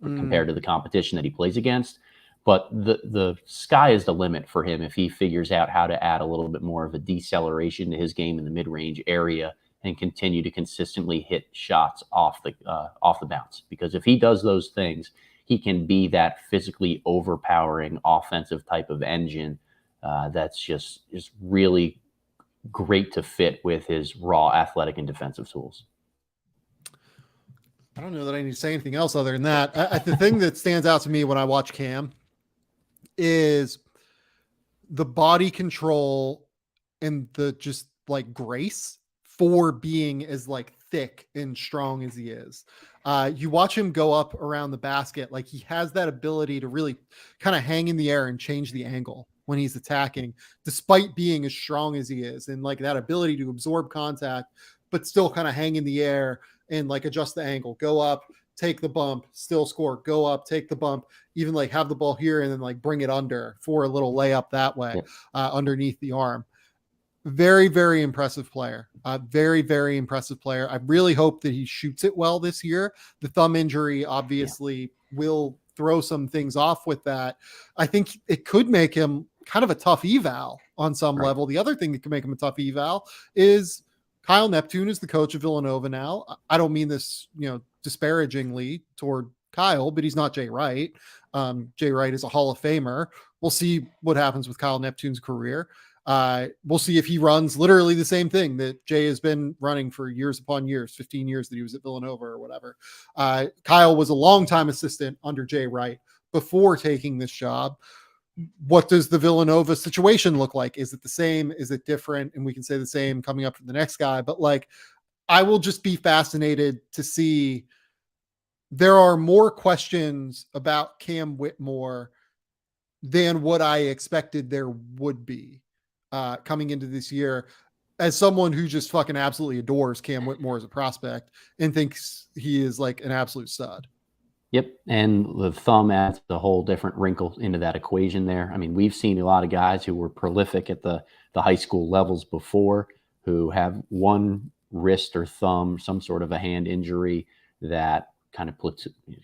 compared to the competition that he plays against. But the sky is the limit for him if he figures out how to add a little bit more of a deceleration to his game in the mid-range area and continue to consistently hit shots off the bounce. Because if he does those things, he can be that physically overpowering offensive type of engine that's just really great to fit with his raw athletic and defensive tools. I don't know that I need to say anything else other than that. The thing that stands out to me when I watch Cam is the body control and the just like grace for being as like thick and strong as he is. You watch him go up around the basket, like he has that ability to really kind of hang in the air and change the angle when he's attacking, despite being as strong as he is, and like that ability to absorb contact, but still kind of hang in the air and like adjust the angle, go up, take the bump, still score, go up, take the bump, even like have the ball here and then like bring it under for a little layup that way, underneath the arm. Very, very impressive player. Very, very impressive player. I really hope that he shoots it well this year. The thumb injury obviously will throw some things off with that. I think it could make him kind of a tough eval on some level. The other thing that could make him a tough eval is Kyle Neptune is the coach of Villanova now. I don't mean this, disparagingly toward Kyle, but he's not Jay Wright. Jay Wright is a Hall of Famer. We'll see what happens with Kyle Neptune's career. We'll see if he runs literally the same thing that Jay has been running for years upon years, 15 years that he was at Villanova or whatever. Kyle was a longtime assistant under Jay Wright before taking this job. What does the Villanova situation look like? Is it the same? Is it different? And we can say the same coming up for the next guy, but I will just be fascinated to see. There are more questions about Cam Whitmore than what I expected there would be coming into this year, as someone who just fucking absolutely adores Cam Whitmore as a prospect and thinks he is like an absolute stud. Yep. And the thumb adds a whole different wrinkle into that equation there. I mean, we've seen a lot of guys who were prolific at the high school levels before who have one wrist or thumb, some sort of a hand injury that kind of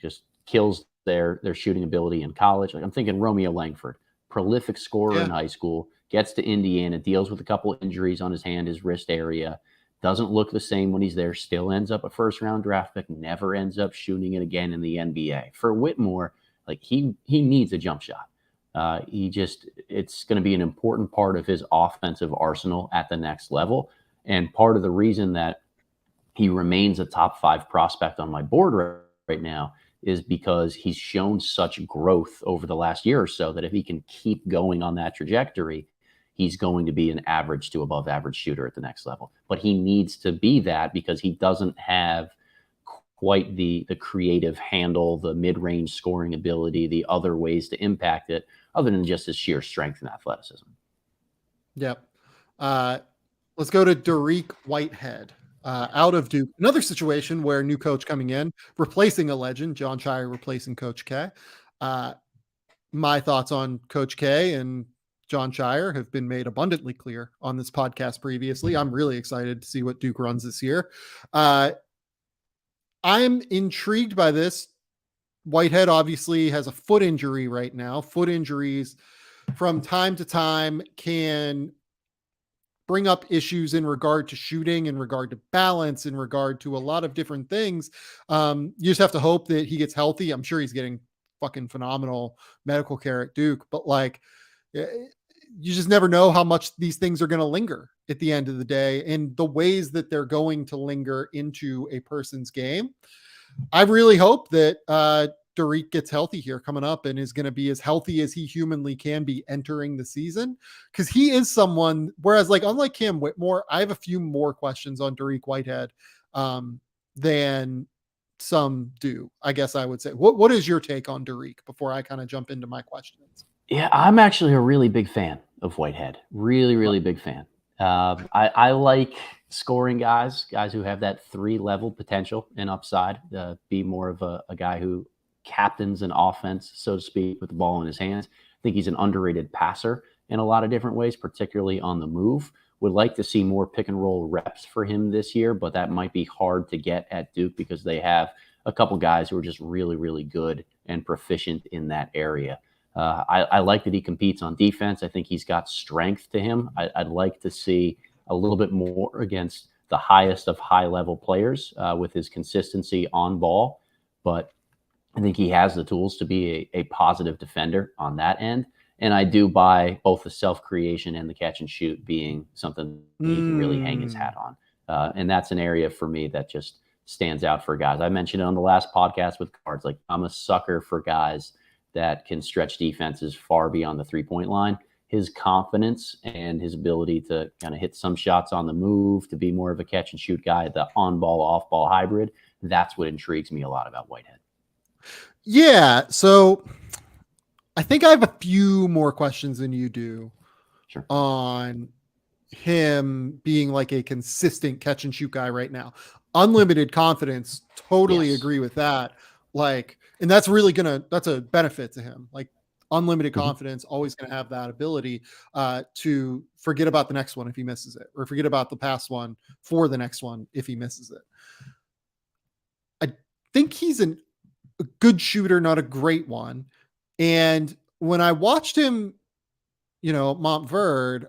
just kills their shooting ability in college. Like I'm thinking Romeo Langford, prolific scorer in high school, gets to Indiana, deals with a couple of injuries on his hand, his wrist area, doesn't look the same when he's there, still ends up a first-round draft pick, never ends up shooting it again in the NBA. For Whitmore, he needs a jump shot. It's going to be an important part of his offensive arsenal at the next level. And part of the reason that he remains a top 5 prospect on my board right now is because he's shown such growth over the last year or so that if he can keep going on that trajectory, he's going to be an average to above average shooter at the next level. But he needs to be that because he doesn't have quite the creative handle, the mid-range scoring ability, the other ways to impact it, other than just his sheer strength and athleticism. Yep. Let's go to Dariq Whitehead. Out of Duke, another situation where new coach coming in, replacing a legend, John Shire replacing Coach K. My thoughts on Coach K and John Shire have been made abundantly clear on this podcast previously. I'm really excited to see what Duke runs this year. I'm intrigued by this. Whitehead obviously has a foot injury right now. Foot injuries from time to time can bring up issues in regard to shooting, in regard to balance, in regard to a lot of different things. You just have to hope that he gets healthy. I'm sure he's getting fucking phenomenal medical care at Duke, but you just never know how much these things are going to linger at the end of the day and the ways that they're going to linger into a person's game. I really hope that Dariq gets healthy here coming up and is going to be as healthy as he humanly can be entering the season. Cause he is someone, whereas unlike Cam Whitmore, I have a few more questions on Dariq Whitehead than some do, I guess I would say. What is your take on Dariq before I kind of jump into my questions? Yeah, I'm actually a really big fan of Whitehead. Really, really big fan. I like scoring guys who have that 3-level potential and upside, be more of a guy who captains an offense, so to speak, with the ball in his hands. I think he's an underrated passer in a lot of different ways, particularly on the move. Would like to see more pick and roll reps for him this year, but that might be hard to get at Duke because they have a couple guys who are just really, really good and proficient in that area. I like that he competes on defense. I think he's got strength to him. I'd like to see a little bit more against the highest of high-level players with his consistency on ball. But I think he has the tools to be a positive defender on that end. And I do buy both the self-creation and the catch and shoot being something he can really hang his hat on. And that's an area for me that just stands out for guys. I mentioned it on the last podcast with cards. I'm a sucker for guys that can stretch defenses far beyond the 3-point line. His confidence and his ability to kind of hit some shots on the move, to be more of a catch and shoot guy, the on-ball, off-ball hybrid, that's what intrigues me a lot about Whitehead. Yeah, so I think I have a few more questions than you do on him being a consistent catch and shoot guy right now. Unlimited confidence, totally agree with that. And that's really that's a benefit to him. Unlimited confidence, always going to have that ability to forget about the next one if he misses it, or forget about the past one for the next one if he misses it. I think he's an a good shooter, not a great one. And when I watched him, Montverde,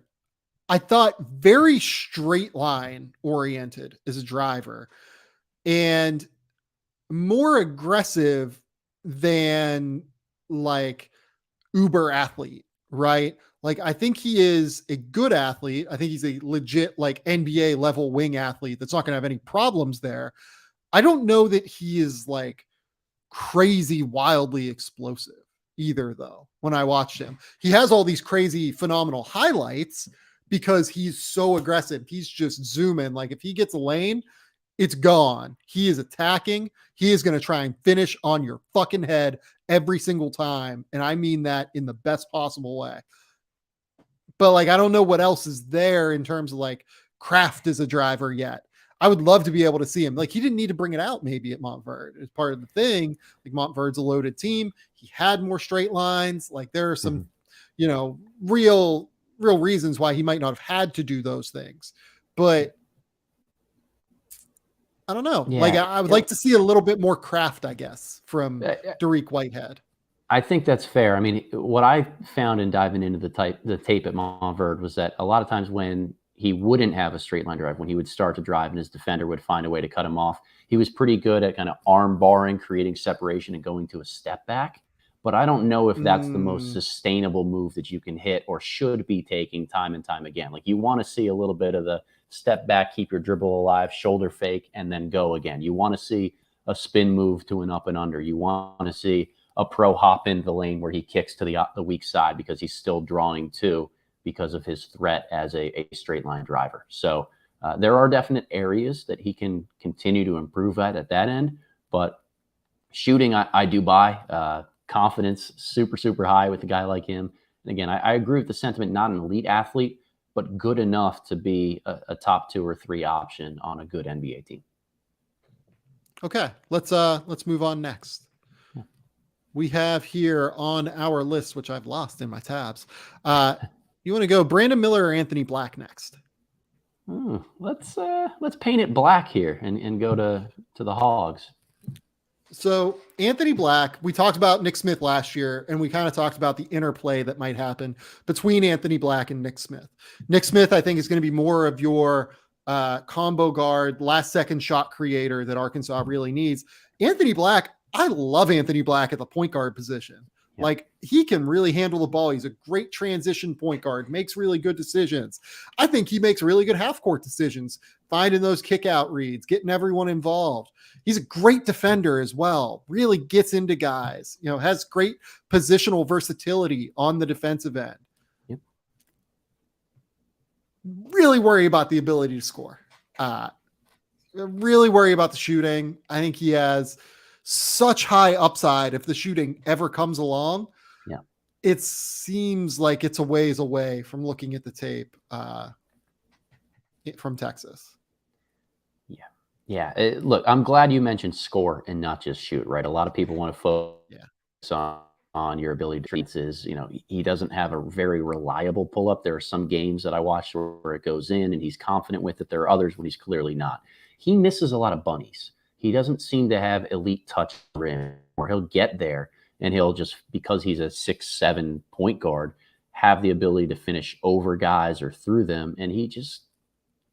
I thought very straight line oriented as a driver and more aggressive than like uber athlete, right? Like I think he is a good athlete. I think he's a legit like NBA level wing athlete that's not going to have any problems there. I don't know that he is like crazy, wildly explosive either, though. When I watched him, he has all these crazy, phenomenal highlights because he's so aggressive. He's just zooming. Like if he gets a lane, it's gone. He is attacking. He is going to try and finish on your fucking head every single time. And I mean that in the best possible way. But like, I don't know what else is there in terms of like craft as a driver yet. I would love to be able to see him. Like he didn't need to bring it out maybe at Montverde as part of the thing. Like Montverde's a loaded team. He had more straight lines. Like there are some, real reasons why he might not have had to do those things. But I don't know. Yeah. Like I would like to see a little bit more craft, I guess, from Dariq Whitehead. I think that's fair. I mean, what I found in diving into the tape at Montverde was that a lot of times when he wouldn't have a straight line drive, when he would start to drive and his defender would find a way to cut him off, he was pretty good at kind of arm barring, creating separation and going to a step back. But I don't know if that's the most sustainable move that you can hit or should be taking time and time again. Like you want to see a little bit of the step back, keep your dribble alive, shoulder fake, and then go again. You want to see a spin move to an up and under. You want to see a pro hop into the lane where he kicks to the weak side because he's still drawing two because of his threat as a straight line driver. So there are definite areas that he can continue to improve at that end. But shooting, I do buy. Confidence, super, super high with a guy like him. And again, I agree with the sentiment, not an elite athlete, but good enough to be a top 2 or 3 option on a good NBA team. Okay, let's move on next. We have here on our list, which I've lost in my tabs. You want to go Brandon Miller or Anthony Black next? Let's paint it black here and go to the Hogs. So Anthony Black, we talked about Nick Smith last year, and we kind of talked about the interplay that might happen between Anthony Black and Nick Smith. Nick Smith, I think, is going to be more of your combo guard, last second shot creator that Arkansas really needs. Anthony Black, I love Anthony Black at the point guard position. Yeah. Like he can really handle the ball. He's a great transition point guard, makes really good decisions. I think he makes really good half court decisions, finding those kick out reads, getting everyone involved. He's a great defender as well, really gets into guys, has great positional versatility on the defensive end. Yep. Really worry about the ability to score. Really worry about the shooting. I think he has such high upside if the shooting ever comes along. Yeah. It seems like it's a ways away from looking at the tape from Texas. Yeah. Look, I'm glad you mentioned score and not just shoot, right? A lot of people want to focus on your ability to treat he doesn't have a very reliable pull up. There are some games that I watched where it goes in and he's confident with it. There are others when he's clearly not. He misses a lot of bunnies. He doesn't seem to have elite touch rim where he'll get there and he'll just, because he's a 6'7" point guard, have the ability to finish over guys or through them. And he just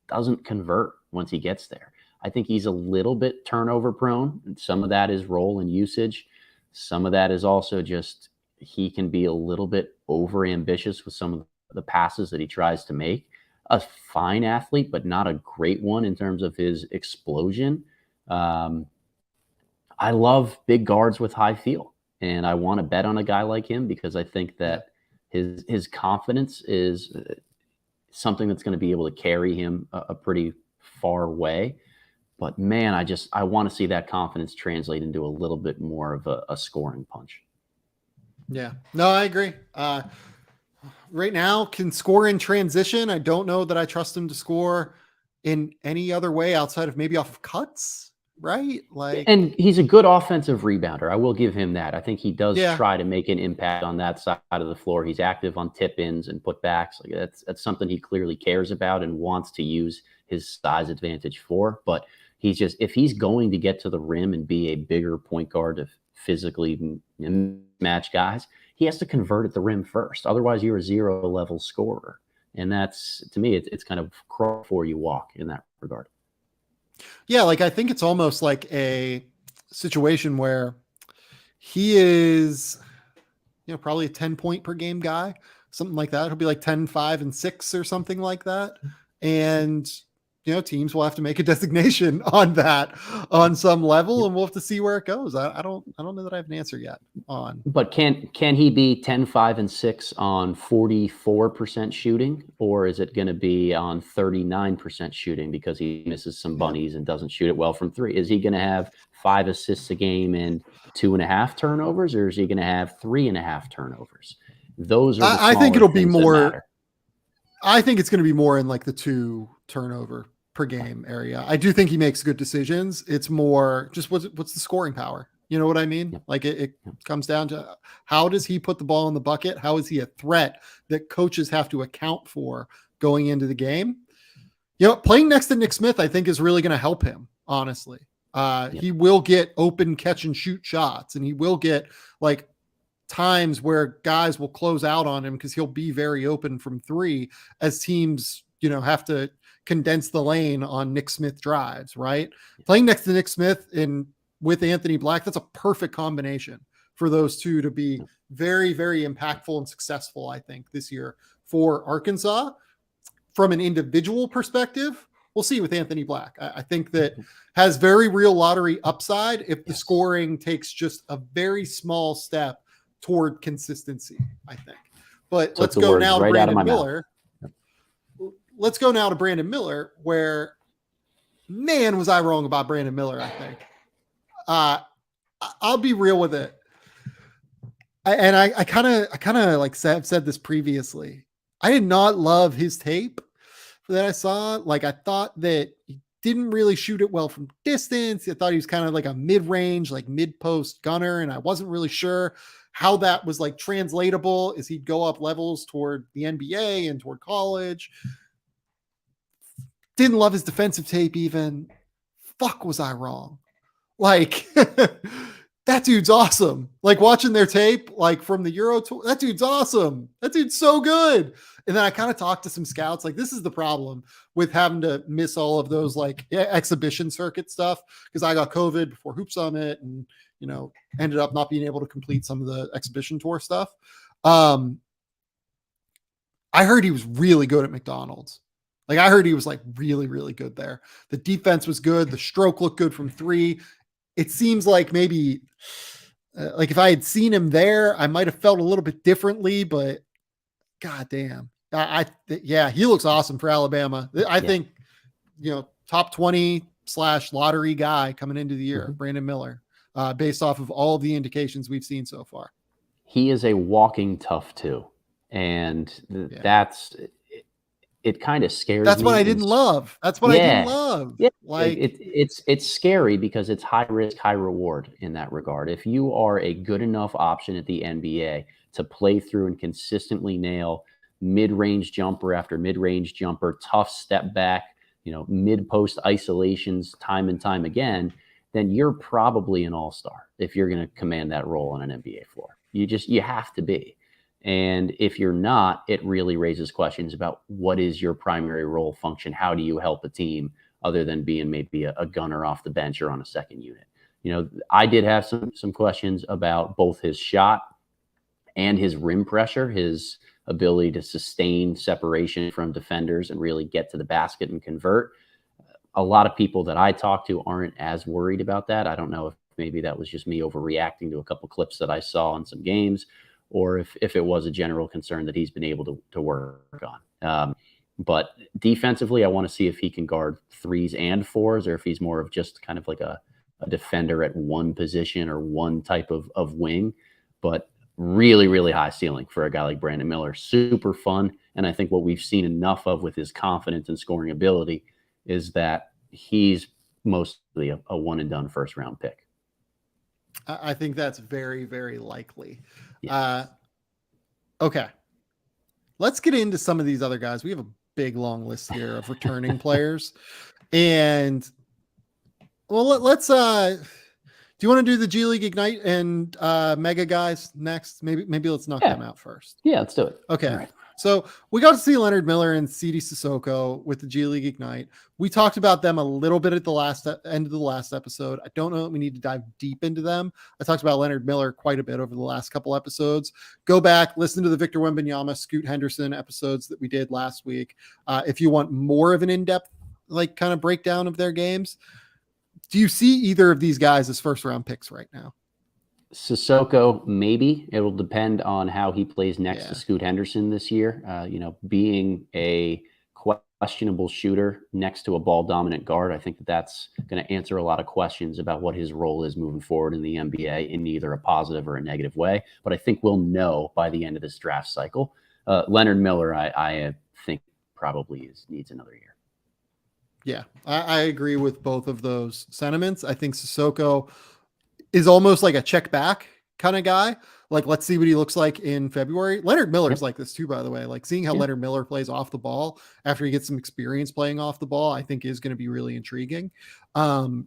doesn't convert once he gets there. I think he's a little bit turnover prone. Some of that is role and usage. Some of that is also just he can be a little bit over ambitious with some of the passes that he tries to make. A fine athlete, but not a great one in terms of his explosion. I love big guards with high feel, and I want to bet on a guy like him because I think that his confidence is something that's going to be able to carry him a pretty far way. But man, I want to see that confidence translate into a little bit more of a scoring punch. Yeah, no, I agree. Right now can score in transition. I don't know that I trust him to score in any other way outside of maybe off cuts, right? And he's a good offensive rebounder. I will give him that. I think he does try to make an impact on that side of the floor. He's active on tip-ins and putbacks. Like that's something he clearly cares about and wants to use his size advantage for. But if he's going to get to the rim and be a bigger point guard to physically match guys, he has to convert at the rim first. Otherwise, you're a 0 level scorer. And that's, to me, it's kind of crawl before you walk in that regard. Yeah, like I think it's almost like a situation where he is, probably a 10-point per game guy, something like that. He'll be like 10, 5, and 6 or something like that. And, teams will have to make a designation on that on some level, and we'll have to see where it goes. I don't know that I have an answer yet on. But can he be 10, 5, and 6 on 44% shooting, or is it going to be on 39% shooting because he misses some bunnies and doesn't shoot it well from 3? Is he going to have 5 assists a game and 2.5 turnovers, or is he going to have 3.5 turnovers? Those are the I think it'll be more. I think it's going to be more in like the 2 turnover per game area. I do think he makes good decisions. It's more just what's the scoring power. You know what I mean? Yep. Like it comes down to how does he put the ball in the bucket? How is he a threat that coaches have to account for going into the game? Playing next to Nick Smith, I think is really going to help him, honestly. He will get open catch and shoot shots, and he will get like times where guys will close out on him because he'll be very open from 3 as teams, have to condense the lane on Nick Smith drives, right? Playing next to Nick Smith with Anthony Black, that's a perfect combination for those two to be very, very impactful and successful, I think, this year for Arkansas. From an individual perspective, we'll see with Anthony Black. I think that has very real lottery upside if the scoring takes just a very small step toward consistency, I think. But let's go now to Brandon Miller. Let's go now to Brandon Miller, where, man, was I wrong about Brandon Miller, I think. I'll be real with it. I kind of like said this previously. I did not love his tape that I saw. Like, I thought that he didn't really shoot it well from distance. I thought he was kind of like a mid-range, like mid-post gunner, and I wasn't really sure how that was like translatable as he'd go up levels toward the NBA and toward college. Didn't love his defensive tape even. Fuck, was I wrong? Like, that dude's awesome. Like, watching their tape, like from the Euro Tour, that dude's awesome. That dude's so good. And then I kind of talked to some scouts. Like, this is the problem with having to miss all of those like exhibition circuit stuff, because I got COVID before Hoop Summit and, ended up not being able to complete some of the exhibition tour stuff. I heard he was really good at McDonald's. Like, I heard he was like really, really good there. The defense was good. The stroke looked good from 3. It seems like maybe like if I had seen him there, I might've felt a little bit differently, but goddamn, he looks awesome for Alabama. I think, top 20/lottery guy coming into the year, Brandon Miller, based off of all the indications we've seen so far. He is a walking tough too. And it kind of scares me. That's what I didn't love. That's what I didn't love. Yeah. Like, it's scary because it's high risk, high reward in that regard. If you are a good enough option at the NBA to play through and consistently nail mid-range jumper after mid-range jumper, tough step back, mid-post isolations time and time again, then you're probably an all-star if you're going to command that role on an NBA floor. You have to be. And if you're not, it really raises questions about what is your primary role function? How do you help a team other than being maybe a gunner off the bench or on a second unit? I did have some questions about both his shot and his rim pressure, his ability to sustain separation from defenders and really get to the basket and convert. A lot of people that I talk to aren't as worried about that. I don't know if maybe that was just me overreacting to a couple clips that I saw in some games, or if it was a general concern that he's been able to work on. But defensively, I want to see if he can guard 3s and 4s, or if he's more of just kind of like a defender at one position or one type of wing. But really, really high ceiling for a guy like Brandon Miller. Super fun. And I think what we've seen enough of with his confidence and scoring ability is that he's mostly a one-and-done first-round pick. I think that's very, very likely. Yes. Okay. Let's get into some of these other guys. We have a big, long list here of returning players. And Well, let's do you want to do the G League Ignite and Mega guys next? Maybe let's knock them out first. Yeah, let's do it. Okay. All right. So we got to see Leonard Miller and CD Sissoko with the G League Ignite. We talked about them a little bit at the end of the last episode. I don't know that we need to dive deep into them. I talked about Leonard Miller quite a bit over the last couple episodes. Go back, listen to the Victor Wembanyama, Scoot Henderson episodes that we did last week. If you want more of an in-depth, like kind of breakdown of their games. Do you see either of these guys as first round picks right now? Sissoko, maybe. It'll depend on how he plays next to Scoot Henderson this year. Being a questionable shooter next to a ball dominant guard, I think that's going to answer a lot of questions about what his role is moving forward in the NBA in either a positive or a negative way. But I think we'll know by the end of this draft cycle. Leonard Miller, I think probably needs another year. Yeah, I agree with both of those sentiments. I think Sissoko is almost like a check back kind of guy. Like, let's see what he looks like in February. Leonard Miller's like this too, by the way. Like seeing how Leonard Miller plays off the ball after he gets some experience playing off the ball, I think is going to be really intriguing. But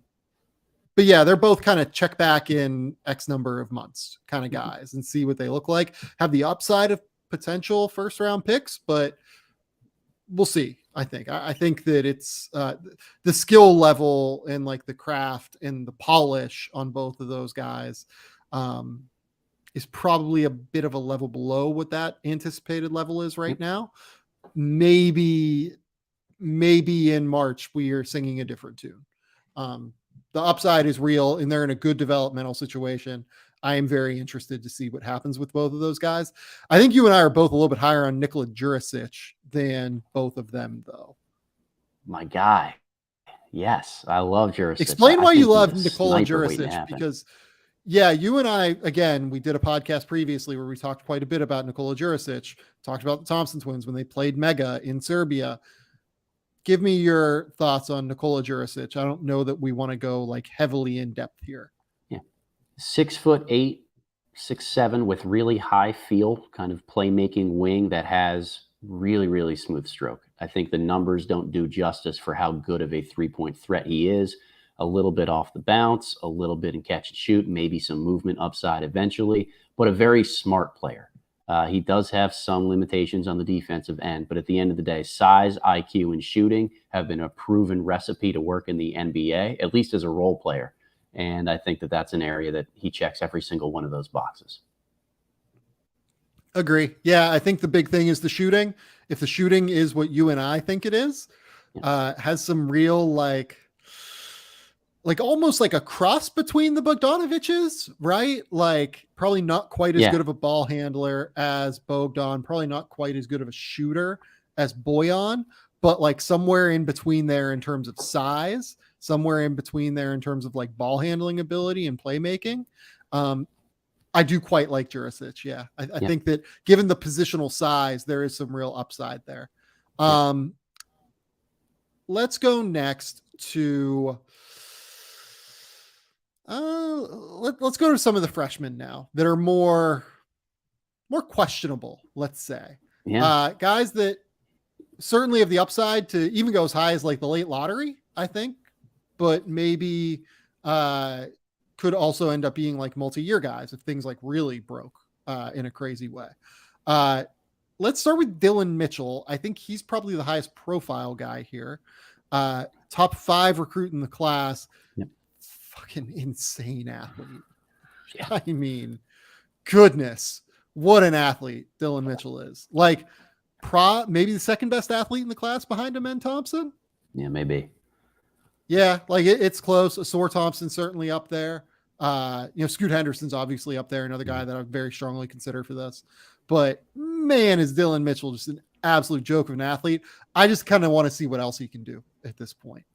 yeah, they're both kind of check back in X number of months kind of guys and see what they look like. Have the upside of potential first round picks, but we'll see. I think that it's the skill level and like the craft and the polish on both of those guys is probably a bit of a level below what that anticipated level is right now. Maybe in March we are singing a different tune. The upside is real and they're in a good developmental situation. I am very interested to see what happens with both of those guys. I think you and I are both a little bit higher on Nikola Jurisic than both of them, though. My guy. Yes, I love Jurisic. Explain why you love Nikola Jurisic, because, yeah, you and I, again, we did a podcast previously where we talked quite a bit about Nikola Jurisic, talked about the Thompson twins when they played Mega in Serbia. Give me your thoughts on Nikola Jurisic. I don't know that we want to go like heavily in depth here. 6'8", 6'7", with really high feel, kind of playmaking wing that has really, really smooth stroke. I think the numbers don't do justice for how good of a three-point threat he is. A little bit off the bounce, a little bit in catch and shoot, maybe some movement upside eventually, but a very smart player. He does have some limitations on the defensive end, but at the end of the day, size, IQ, and shooting have been a proven recipe to work in the NBA, at least as a role player. And I think that that's an area that he checks every single one of those boxes. Agree. Yeah, I think the big thing is the shooting. If the shooting is what you and I think it is, has some real like almost like a cross between the Bogdanoviches, right? Like probably not quite as good of a ball handler as Bogdan, probably not quite as good of a shooter as Bojan, but like somewhere in between there in terms of size, somewhere in between there in terms of like ball handling ability and playmaking. I do quite like Jurisic. Yeah. I think that given the positional size, there is some real upside there. Let's go next to, let's go to some of the freshmen now that are more questionable, let's say. Guys that certainly have the upside to even go as high as like the late lottery, I think, but maybe could also end up being like multi-year guys if things like really broke in a crazy way. Let's start with Dylan Mitchell. I think he's probably the highest profile guy here. Top 5 recruit in the class. Fucking insane athlete. I mean, goodness, what an athlete Dylan Mitchell is. Like, maybe the second best athlete in the class behind him and Thompson. Yeah, maybe. Yeah, like it's close. Ausar Thompson certainly up there. Scoot Henderson's obviously up there, another guy that I very strongly consider for this. But man, is Dylan Mitchell just an absolute joke of an athlete. I just kind of want to see what else he can do at this point.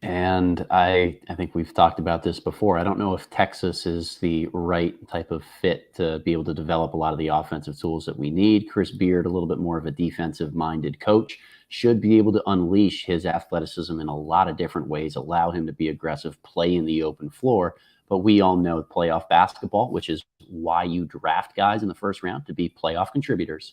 And I think we've talked about this before. I don't know if Texas is the right type of fit to be able to develop a lot of the offensive tools that we need. Chris Beard, a little bit more of a defensive-minded coach, should be able to unleash his athleticism in a lot of different ways, allow him to be aggressive, play in the open floor. But we all know playoff basketball, which is why you draft guys in the first round to be playoff contributors,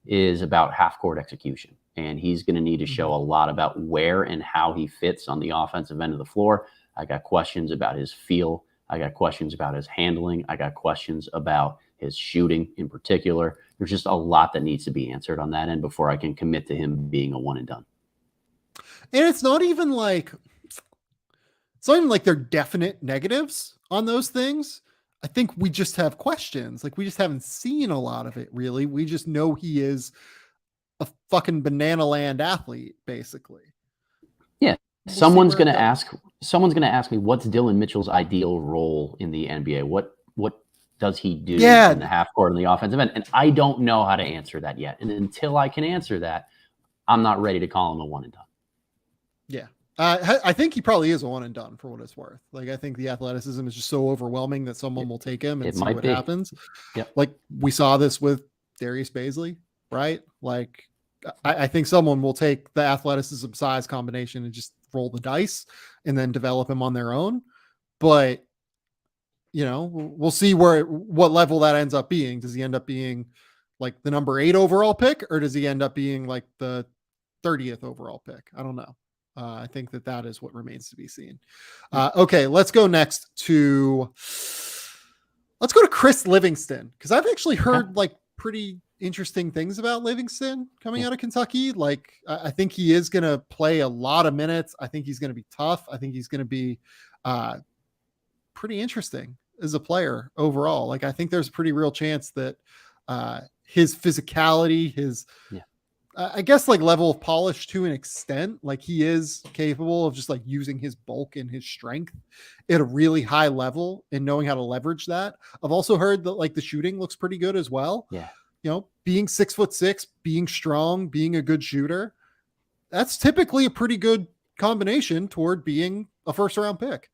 is about half-court execution. and he's going to need to show a lot about where and how he fits on the offensive end of the floor. I got questions about his feel. I got questions about his handling. I got questions about his shooting in particular. There's just a lot that needs to be answered on that end before I can commit to him being a one and done. And it's not even like they're definite negatives on those things. I think we just have questions. Like, we just haven't seen a lot of it, really. We just know he is a fucking banana land athlete, basically. Yeah. Someone's going to ask me, what's Dylan Mitchell's ideal role in the NBA? What does he do in the half court and the offensive end? And I don't know how to answer that yet. And until I can answer that, I'm not ready to call him a one and done. Yeah. I think he probably is a one and done, for what it's worth. Like, I think the athleticism is just so overwhelming that someone will take him and see what happens. Yep. Like, we saw this with Darius Bazley, right? Like, I think someone will take the athleticism size combination and just roll the dice and then develop him on their own. But, you know, we'll see what level that ends up being. Does he end up being like the number 8 overall pick, or does he end up being like the 30th overall pick? I don't know. I think that is what remains to be seen. Okay, let's go to Chris Livingston, because I've actually heard like pretty interesting things about Livingston coming out of Kentucky. Like, I think he is going to play a lot of minutes. I think he's going to be tough. I think he's going to be pretty interesting as a player overall. Like, I think there's a pretty real chance that his physicality, his I guess like level of polish to an extent, like he is capable of just like using his bulk and his strength at a really high level and knowing how to leverage that. I've also heard that like the shooting looks pretty good as well. Yeah. You know, being 6'6", being strong, being a good shooter, that's typically a pretty good combination toward being a first round pick.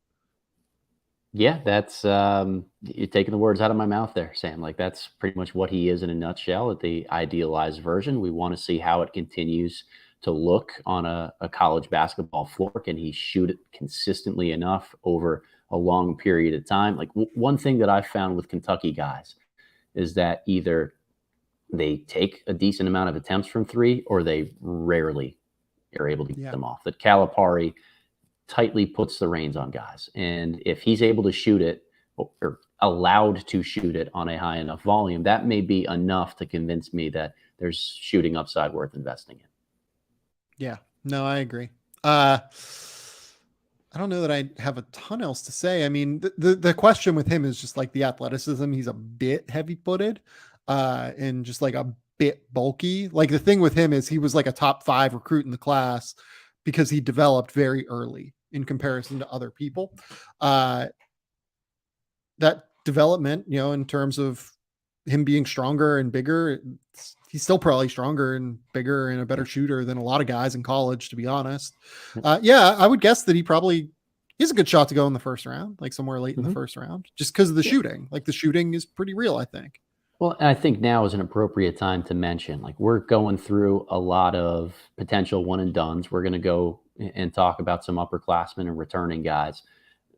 Yeah, that's you're taking the words out of my mouth there, Sam. Like, that's pretty much what he is in a nutshell, at the idealized version. We want to see how it continues to look on a college basketball floor. Can he shoot it consistently enough over a long period of time? Like, one thing that I found with Kentucky guys is that either they take a decent amount of attempts from three, or they rarely are able to get them off. That Calipari tightly puts the reins on guys. And if he's able to shoot it, or allowed to shoot it on a high enough volume, that may be enough to convince me that there's shooting upside worth investing in. Yeah, no, I agree. I don't know that I have a ton else to say. I mean, the question with him is just like the athleticism. He's a bit heavy footed and just like a bit bulky. Like, the thing with him is he was like a top 5 recruit in the class because he developed very early in comparison to other people. That development, you know, in terms of him being stronger and bigger, he's still probably stronger and bigger and a better shooter than a lot of guys in college, to be honest. I would guess that he probably is a good shot to go in the first round, like somewhere late in the first round, just because of the shooting. Like, the shooting is pretty real, I think. Well, I think now is an appropriate time to mention, like, we're going through a lot of potential one and dones. We're going to go and talk about some upperclassmen and returning guys.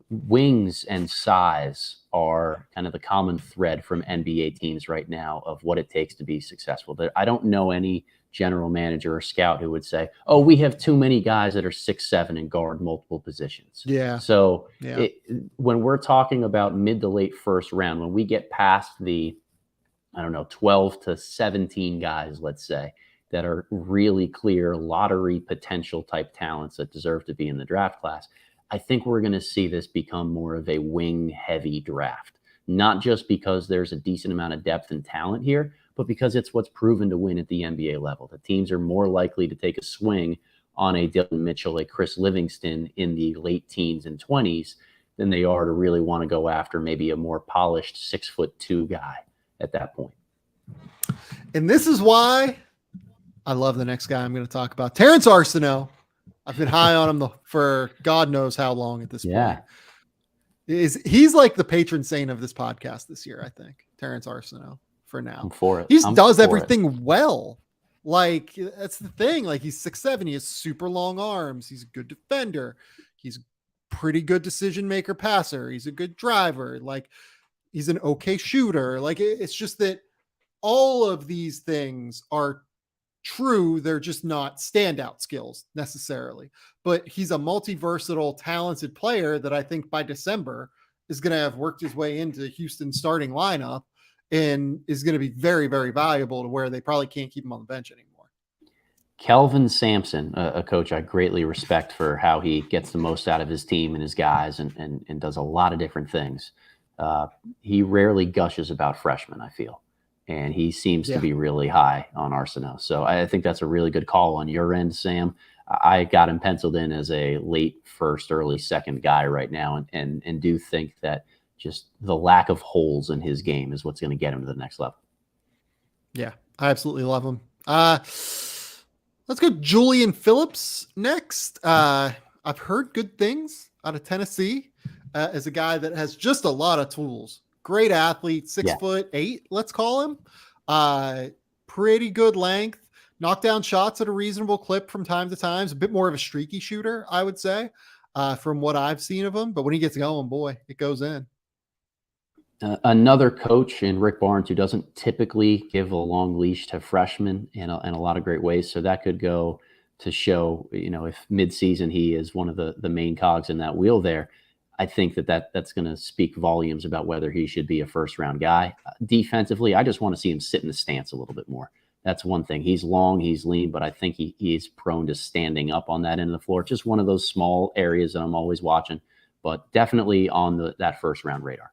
Wings and size are kind of the common thread from NBA teams right now of what it takes to be successful. I don't know any general manager or scout who would say, oh, we have too many guys that are 6'7" and guard multiple positions. Yeah. So when we're talking about mid to late first round, when we get past the 12 to 17 guys, let's say, that are really clear lottery potential type talents that deserve to be in the draft class, I think we're going to see this become more of a wing heavy draft, not just because there's a decent amount of depth and talent here, but because it's what's proven to win at the NBA level. The teams are more likely to take a swing on a Dylan Mitchell, a Chris Livingston in the late teens and 20s than they are to really want to go after maybe a more polished 6'2" guy at that point. And this is why I love the next guy I'm going to talk about, Terrence Arsenault. I've been high on him for God knows how long at this point. He's like the patron saint of this podcast this year, I think. Terrence Arsenault, for now. I'm for it. He does everything well. Like, that's the thing. Like, he's 6'7". He has super long arms. He's a good defender. He's a pretty good decision maker passer. He's a good driver. Like, he's an okay shooter. Like, it's just that all of these things are True, they're just not standout skills necessarily, but he's a multi-versatile, talented player that I think by December is going to have worked his way into Houston's starting lineup and is going to be very, very valuable to where they probably can't keep him on the bench anymore. Kelvin Sampson, a coach I greatly respect for how he gets the most out of his team and his guys and does a lot of different things. He rarely gushes about freshmen, I feel. And he seems to be really high on Arsenault. So I think that's a really good call on your end, Sam. I got him penciled in as a late first, early second guy right now, and do think that just the lack of holes in his game is what's going to get him to the next level. Yeah, I absolutely love him. Let's go Julian Phillips next. I've heard good things out of Tennessee as a guy that has just a lot of tools. Great athlete, 6'8", let's call him. Pretty good length, knock down shots at a reasonable clip from time to time. A bit more of a streaky shooter, I would say, from what I've seen of him. But when he gets going, boy, it goes in. Another coach in Rick Barnes who doesn't typically give a long leash to freshmen in a lot of great ways. So that could go to show, if midseason he is one of the main cogs in that wheel there. I think that's going to speak volumes about whether he should be a first-round guy. Defensively, I just want to see him sit in the stance a little bit more. That's one thing. He's long, he's lean, but I think he's prone to standing up on that end of the floor. Just one of those small areas that I'm always watching, but definitely on that first-round radar.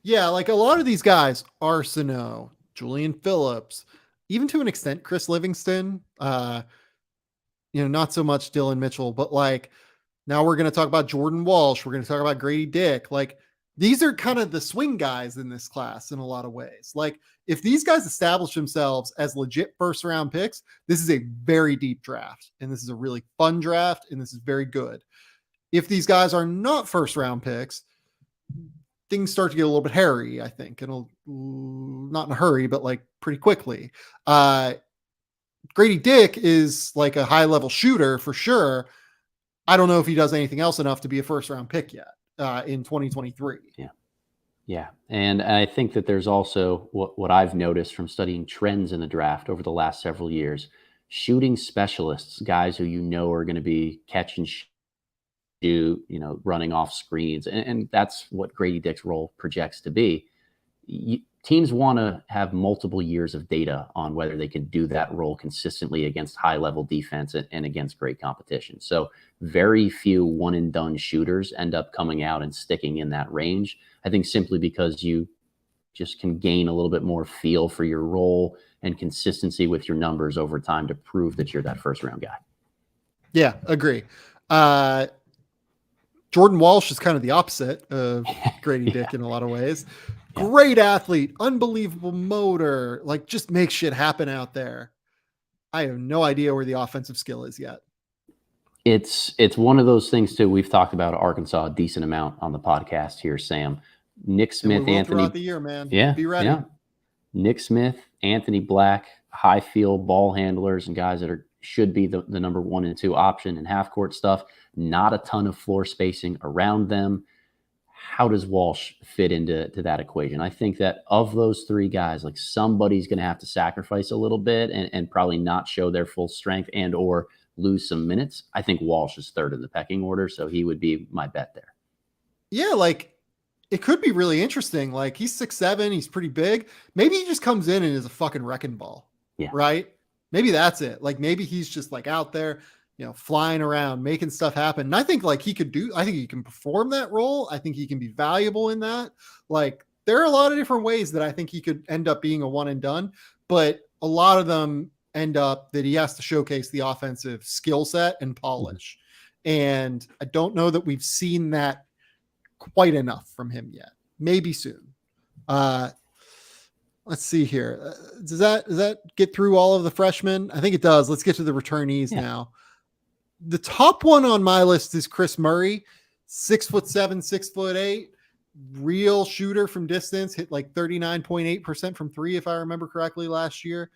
Yeah, like a lot of these guys, Arsenault, Julian Phillips, even to an extent, Chris Livingston, not so much Dylan Mitchell, but like, now we're going to talk about Jordan Walsh. We're going to talk about Grady Dick. Like, these are kind of the swing guys in this class in a lot of ways. Like, if these guys establish themselves as legit first-round picks, this is a very deep draft, and this is a really fun draft, and this is very good. If these guys are not first-round picks, things start to get a little bit hairy, I think. It'll not in a hurry, but like pretty quickly. Grady Dick is like a high-level shooter for sure. I don't know if he does anything else enough to be a first-round pick yet in 2023. Yeah. And I think that there's also what I've noticed from studying trends in the draft over the last several years, shooting specialists, guys who are going to be catch and shoot, running off screens. And that's what Grady Dick's role projects to be. Teams want to have multiple years of data on whether they can do that role consistently against high-level defense and against great competition. So very few one-and-done shooters end up coming out and sticking in that range. I think simply because you just can gain a little bit more feel for your role and consistency with your numbers over time to prove that you're that first-round guy. Yeah, agree. Jordan Walsh is kind of the opposite of Grady Dick in a lot of ways. Great athlete, unbelievable motor, like just makes shit happen out there. I have no idea where the offensive skill is yet. It's one of those things too. We've talked about Arkansas a decent amount on the podcast here, Sam. Nick Smith, Anthony throughout the year, man. Yeah, be ready. Yeah. Nick Smith, Anthony Black, high field ball handlers and guys that should be the number 1 and 2 option in half court stuff. Not a ton of floor spacing around them. How does Walsh fit into that equation? I think that of those 3 guys, like somebody's going to have to sacrifice a little bit and probably not show their full strength and or lose some minutes. I think Walsh is 3rd in the pecking order, so he would be my bet there. Yeah, like it could be really interesting. Like he's 6'7", he's pretty big. Maybe he just comes in and is a fucking wrecking ball. Yeah. Right? Maybe that's it. Like maybe he's just like out there, flying around, making stuff happen. And I think like I think he can perform that role. I think he can be valuable in that. Like there are a lot of different ways that I think he could end up being a one and done, but a lot of them end up that he has to showcase the offensive skill set and polish. And I don't know that we've seen that quite enough from him yet. Maybe soon. Let's see here. Does that get through all of the freshmen? I think it does. Let's get to the returnees now. The top one on my list is Chris Murray, 6'7", 6'8", real shooter from distance, hit like 39.8% from 3, if I remember correctly last year.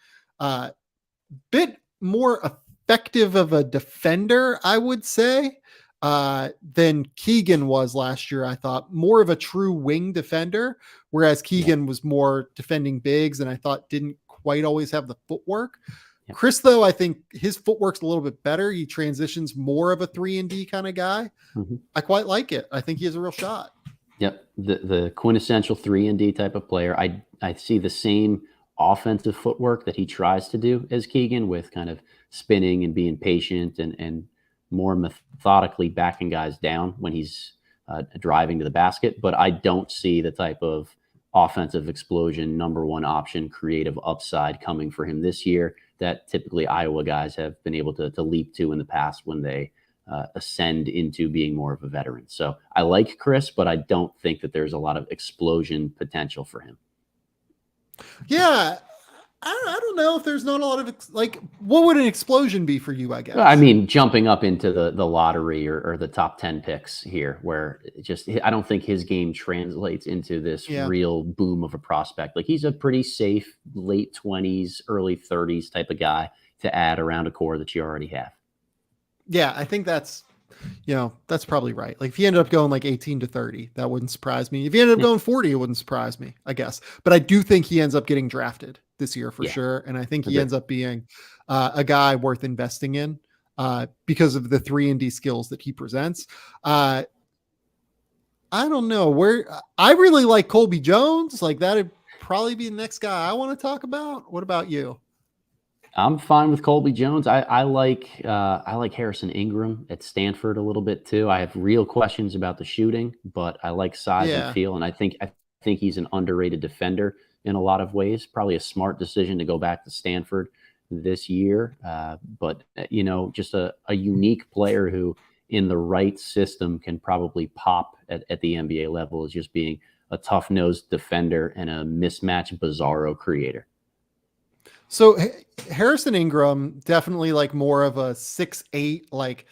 Bit more effective of a defender, I would say, than Keegan was last year. I thought more of a true wing defender, whereas Keegan was more defending bigs and I thought didn't quite always have the footwork. Yep. Chris, though, I think his footwork's a little bit better. He transitions more of a 3-and-D kind of guy. Mm-hmm. I quite like it. I think he has a real shot. Yep, the quintessential 3-and-D type of player. I see the same offensive footwork that he tries to do as Keegan, with kind of spinning and being patient and more methodically backing guys down when he's driving to the basket. But I don't see the type of offensive explosion, number one option, creative upside coming for him this year that typically Iowa guys have been able to leap to in the past when they ascend into being more of a veteran. So I like Chris, but I don't think that there's a lot of explosion potential for him. Yeah. I don't know if there's not a lot of what would an explosion be for you, I guess? I mean, jumping up into the lottery or the top 10 picks here, where I don't think his game translates into this real boom of a prospect. Like, he's a pretty safe late 20s, early 30s type of guy to add around a core that you already have. Yeah, I think that's probably right. Like, if he ended up going like 18 to 30, that wouldn't surprise me. If he ended up going 40, it wouldn't surprise me, I guess. But I do think he ends up getting drafted this year for sure. And I think he ends up being a guy worth investing in because of the 3-and-D skills that he presents. I don't know where I really like Colby Jones. Like, that'd probably be the next guy I want to talk about. What about you? I'm fine with Colby Jones. I like Harrison Ingram at Stanford a little bit too. I have real questions about the shooting, but I like size and feel, and I think he's an underrated defender in a lot of ways. Probably a smart decision to go back to Stanford this year, but just a unique player who, in the right system, can probably pop at the NBA level as just being a tough-nosed defender and a mismatch bizarro creator. So Harrison Ingram, definitely like more of a 6'8", like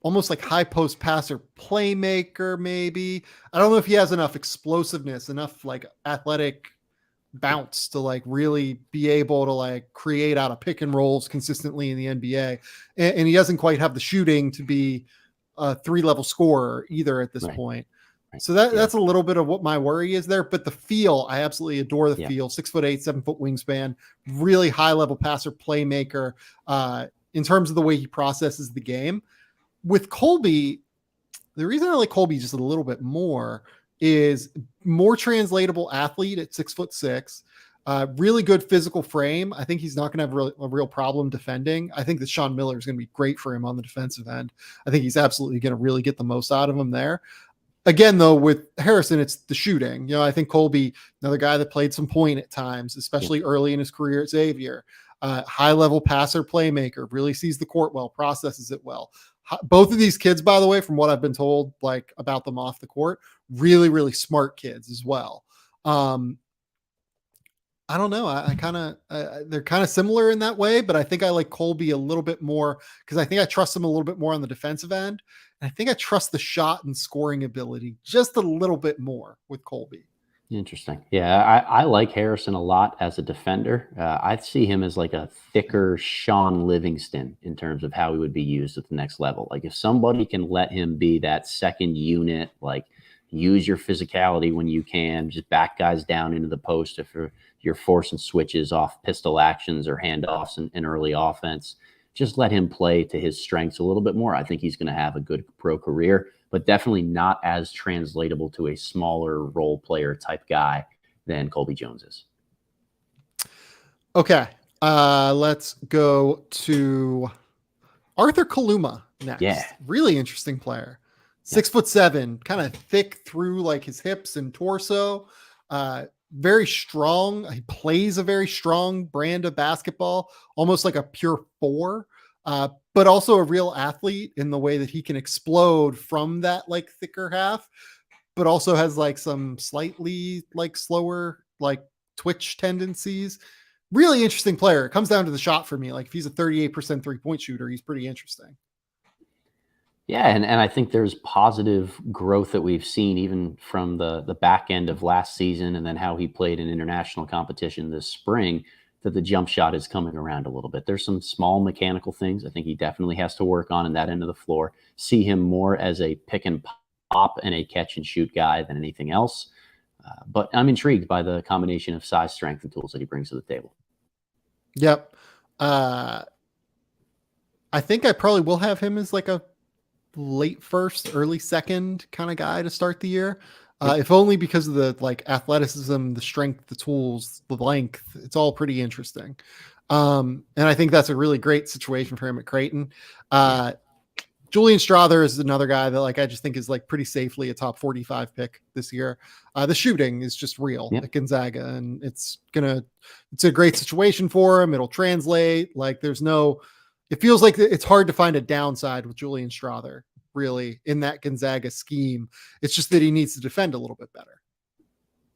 almost like high post passer playmaker. Maybe, I don't know if he has enough explosiveness, enough like athletic bounce to like really be able to like create out of pick and rolls consistently in the NBA. And he doesn't quite have the shooting to be a 3-level scorer either at this point. So that's a little bit of what my worry is there, but the feel, I absolutely adore the feel. 6'8", 7-foot wingspan, really high level passer playmaker in terms of the way he processes the game. With Colby, the reason I like Colby just a little bit more is more translatable athlete at 6'6", really good physical frame. I think he's not going to have a real problem defending. I think that Sean Miller is going to be great for him on the defensive end. I think he's absolutely going to really get the most out of him there. Again, though, with Harrison, it's the shooting. I think Colby, another guy that played some point at times, especially early in his career at Xavier. High-level passer playmaker, really sees the court well, processes it well. Both of these kids, by the way, from what I've been told, like about them off the court, really, really smart kids as well. I don't know. I kind of they're kind of similar in that way, but I think I like Colby a little bit more because I think I trust him a little bit more on the defensive end. And I think I trust the shot and scoring ability just a little bit more with Colby. Interesting. Yeah, I like Harrison a lot as a defender. I see him as like a thicker Sean Livingston in terms of how he would be used at the next level. Like, if somebody can let him be that second unit, like use your physicality when you can, just back guys down into the post if you're forcing switches off pistol actions or handoffs in early offense, just let him play to his strengths a little bit more. I think he's going to have a good pro career, but definitely not as translatable to a smaller role player type guy than Colby Jones is. Okay. Let's go to Arthur Kaluma next. Yeah. Really interesting player. 6'7", kind of thick through like his hips and torso. Very strong. He plays a very strong brand of basketball, almost like a pure 4, but also a real athlete in the way that he can explode from that like thicker half, but also has like some slightly like slower, like twitch tendencies. Really interesting player. It comes down to the shot for me. Like, if he's a 38% 3-point shooter, he's pretty interesting. Yeah, and I think there's positive growth that we've seen even from the back end of last season, and then how he played in international competition this spring, that the jump shot is coming around a little bit. There's some small mechanical things I think he definitely has to work on in that end of the floor. See him more as a pick and pop and a catch and shoot guy than anything else. But I'm intrigued by the combination of size, strength, and tools that he brings to the table. Yep. I think I probably will have him as like a late first, early second kind of guy to start the year. Yep. If only because of the like athleticism, the strength, the tools, the length. It's all pretty interesting. And I think that's a really great situation for him at Creighton. Yeah. Julian Strother is another guy that like I just think is like pretty safely a top 45 pick this year. The shooting is just real Yep. at Gonzaga, and it's a great situation for him. It'll translate. Like it feels like it's hard to find a downside with Julian Strother really in that Gonzaga scheme. It's just that he needs to defend a little bit better.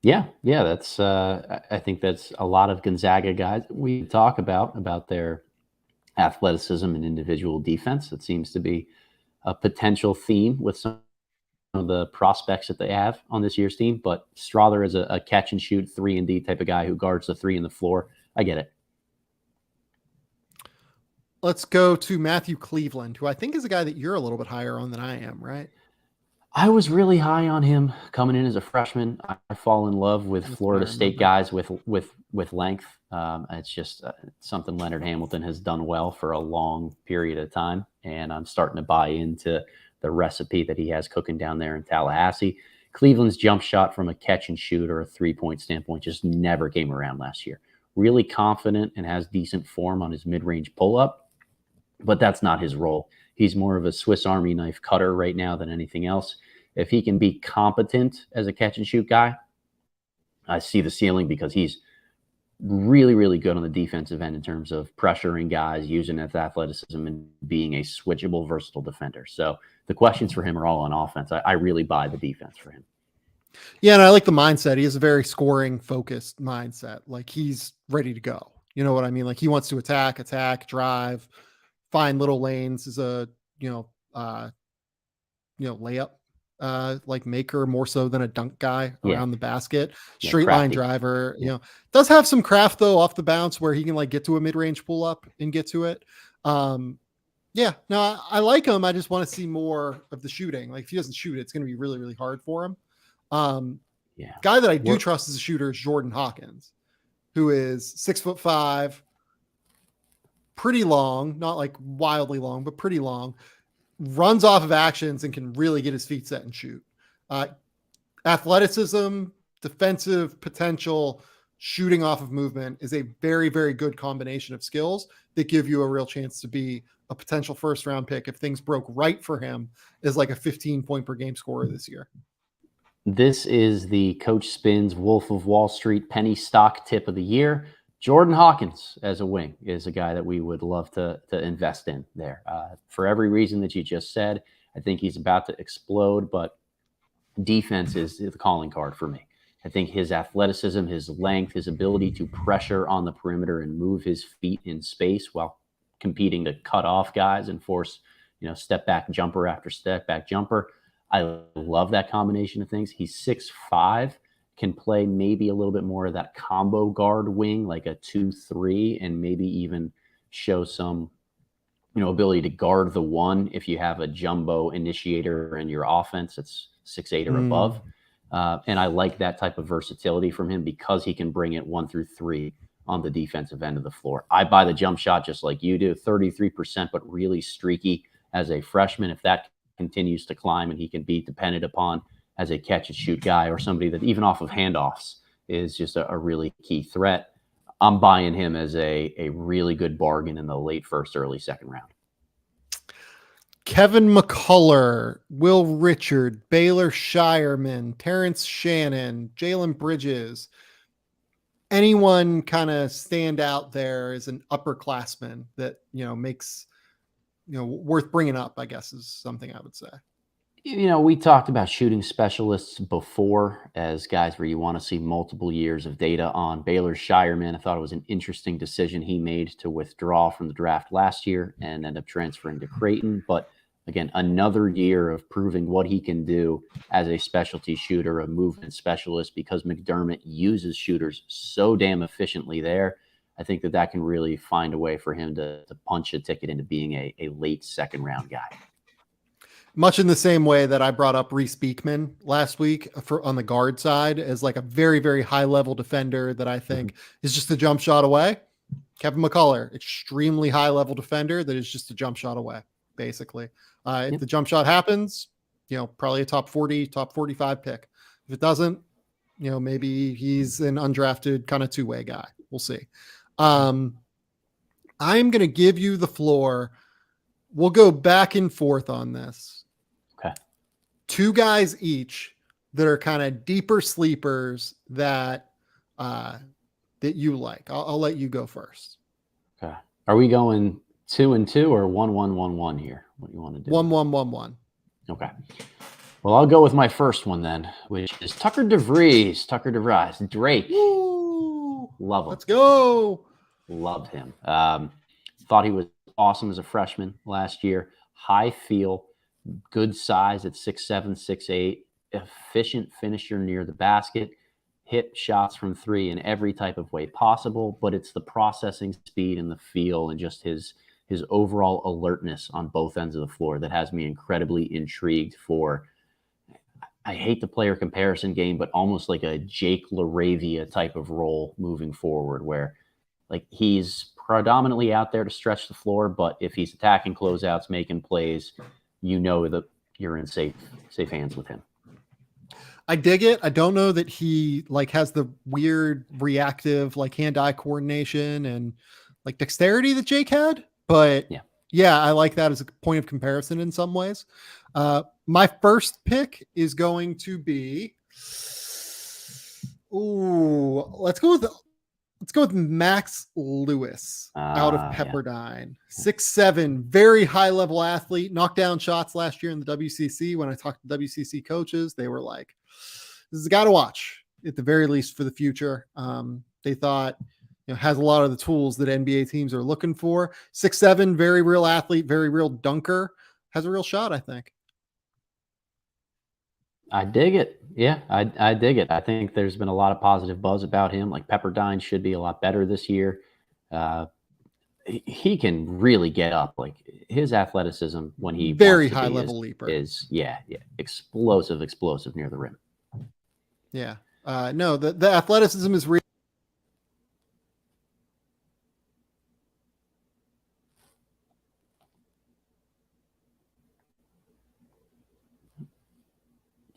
Yeah, that's. I think that's a lot of Gonzaga guys we talk about their athleticism and individual defense. It seems to be a potential theme with some of the prospects that they have on this year's team. But Strother is a catch and shoot 3-and-D type of guy who guards the three in the floor. I get it. Let's go to Matthew Cleveland, who I think is a guy that you're a little bit higher on than I am, right? I was really high on him coming in as a freshman. I fall in love with Florida State guys with length. It's just something Leonard Hamilton has done well for a long period of time, and I'm starting to buy into the recipe that he has cooking down there in Tallahassee. Cleveland's jump shot from a catch and shoot or a 3-point standpoint just never came around last year. Really confident and has decent form on his mid-range pull-up, but that's not his role. He's more of a Swiss Army knife cutter right now than anything else. If he can be competent as a catch and shoot guy, I see the ceiling because he's really, really good on the defensive end in terms of pressuring guys, using his athleticism, and being a switchable, versatile defender. So the questions for him are all on offense. I really buy the defense for him. Yeah, and I like the mindset. He has a very scoring focused mindset. Like he's ready to go. You know what I mean? Like he wants to attack, drive, find little lanes as a layup like maker more so than a dunk guy around the basket. Straight line driver. Does have some craft though off the bounce where he can like get to a mid-range pull up and get to it. I like him. I just want to see more of the shooting. Like if he doesn't shoot, it's going to be really, really hard for him. Guy that I do trust as a shooter is Jordan Hawkins, who is 6'5", pretty long, not like wildly long, but pretty long, runs off of actions and can really get his feet set and shoot. Athleticism, defensive potential, shooting off of movement is a very, very good combination of skills that give you a real chance to be a potential first round pick if things broke right for him as like a 15-point per game scorer this year. This is the Coach Spins Wolf of Wall Street penny stock tip of the year. Jordan Hawkins as a wing is a guy that we would love to invest in there. For every reason that you just said, I think he's about to explode, but defense is the calling card for me. I think his athleticism, his length, his ability to pressure on the perimeter and move his feet in space while competing to cut off guys and force, step back jumper after step back jumper. I love that combination of things. He's 6'5", can play maybe a little bit more of that combo guard wing, like a 2-3, and maybe even show some, ability to guard the one if you have a jumbo initiator in your offense. It's 6'8" or above. And I like that type of versatility from him because he can bring it 1 through 3 on the defensive end of the floor. I buy the jump shot just like you do, 33%, but really streaky as a freshman. If that continues to climb and he can be dependent upon as a catch and shoot guy or somebody that even off of handoffs is just a really key threat, I'm buying him as a really good bargain in the late first, early second round. Kevin McCullough, Will Richard, Baylor Shireman, Terrence Shannon, Jalen Bridges. Anyone kind of stand out there as an upperclassman that, makes, worth bringing up, I guess, is something I would say. We talked about shooting specialists before as guys where you want to see multiple years of data on. Baylor Shireman, I thought it was an interesting decision he made to withdraw from the draft last year and end up transferring to Creighton. But again, another year of proving what he can do as a specialty shooter, a movement specialist, because McDermott uses shooters so damn efficiently there. I think that can really find a way for him to punch a ticket into being a late second round guy. Much in the same way that I brought up Reese Beekman last week on the guard side as like a very, very high level defender that I think is just a jump shot away. Kevin McCullough, extremely high level defender that is just a jump shot away, basically. If the jump shot happens, probably a top 40, top 45 pick. If it doesn't, maybe he's an undrafted kind of two-way guy. We'll see. I'm going to give you the floor. We'll go back and forth on this. Okay. Two guys each that are kind of deeper sleepers that you like. I'll let you go first. Okay. Are we going 2-2 or 1-1-1-1 here? What do you want to do? 1-1-1-1. Okay. Well, I'll go with my first one then, which is Tucker DeVries. Drake. Woo! Love him. Let's go. Loved him. Thought he was awesome as a freshman last year. High feel, good size at 6'7", 6'8", efficient finisher near the basket, hit shots from three in every type of way possible, but it's the processing speed and the feel and just his overall alertness on both ends of the floor that has me incredibly intrigued for, I hate the player comparison game, but almost like a Jake LaRavia type of role moving forward where like he's predominantly out there to stretch the floor, but if he's attacking closeouts, making plays, that you're in safe hands with him. I dig it. I don't know that he has the weird reactive hand-eye coordination and dexterity that Jake had, but yeah, I like that as a point of comparison in some ways. My first pick is going to be, let's go with Max Lewis out of Pepperdine. 6'7", very high level athlete, knocked down shots last year in the WCC. When I talked to WCC coaches, they were like, this is a guy to watch at the very least for the future. They thought, has a lot of the tools that NBA teams are looking for. 6'7", very real athlete, very real dunker, has a real shot, I think. I dig it. Yeah, I dig it. I think there's been a lot of positive buzz about him. Pepperdine should be a lot better this year. He can really get up. His athleticism when he very high level leaper is explosive near the rim. Yeah. No, the athleticism is real.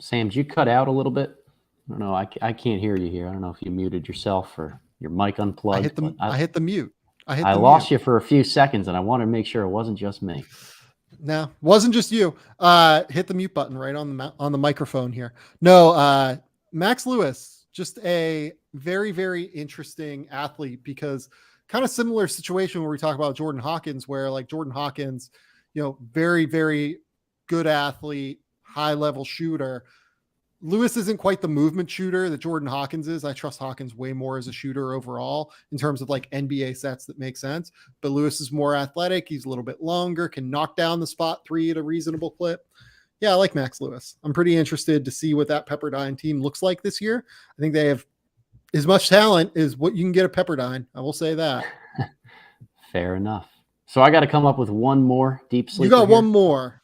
Sam, did you cut out a little bit? I don't know. I can't hear you here. I don't know if you muted yourself or your mic unplugged. I hit the mute. I lost you for a few seconds, and I wanted to make sure it wasn't just me. No, wasn't just you. Hit the mute button right on the microphone here. No, Max Lewis, just a very, very interesting athlete because kind of similar situation where we talk about Jordan Hawkins, where Jordan Hawkins, very, very good athlete, high level shooter. Lewis isn't quite the movement shooter that Jordan Hawkins is. I trust Hawkins way more as a shooter overall in terms of NBA sets that make sense. But Lewis is more athletic. He's a little bit longer, can knock down the spot three at a reasonable clip. Yeah, I like Max Lewis. I'm pretty interested to see what that Pepperdine team looks like this year. I think they have as much talent as what you can get at Pepperdine. I will say that. Fair enough. So I got to come up with one more deep sleeper. You got here. one more.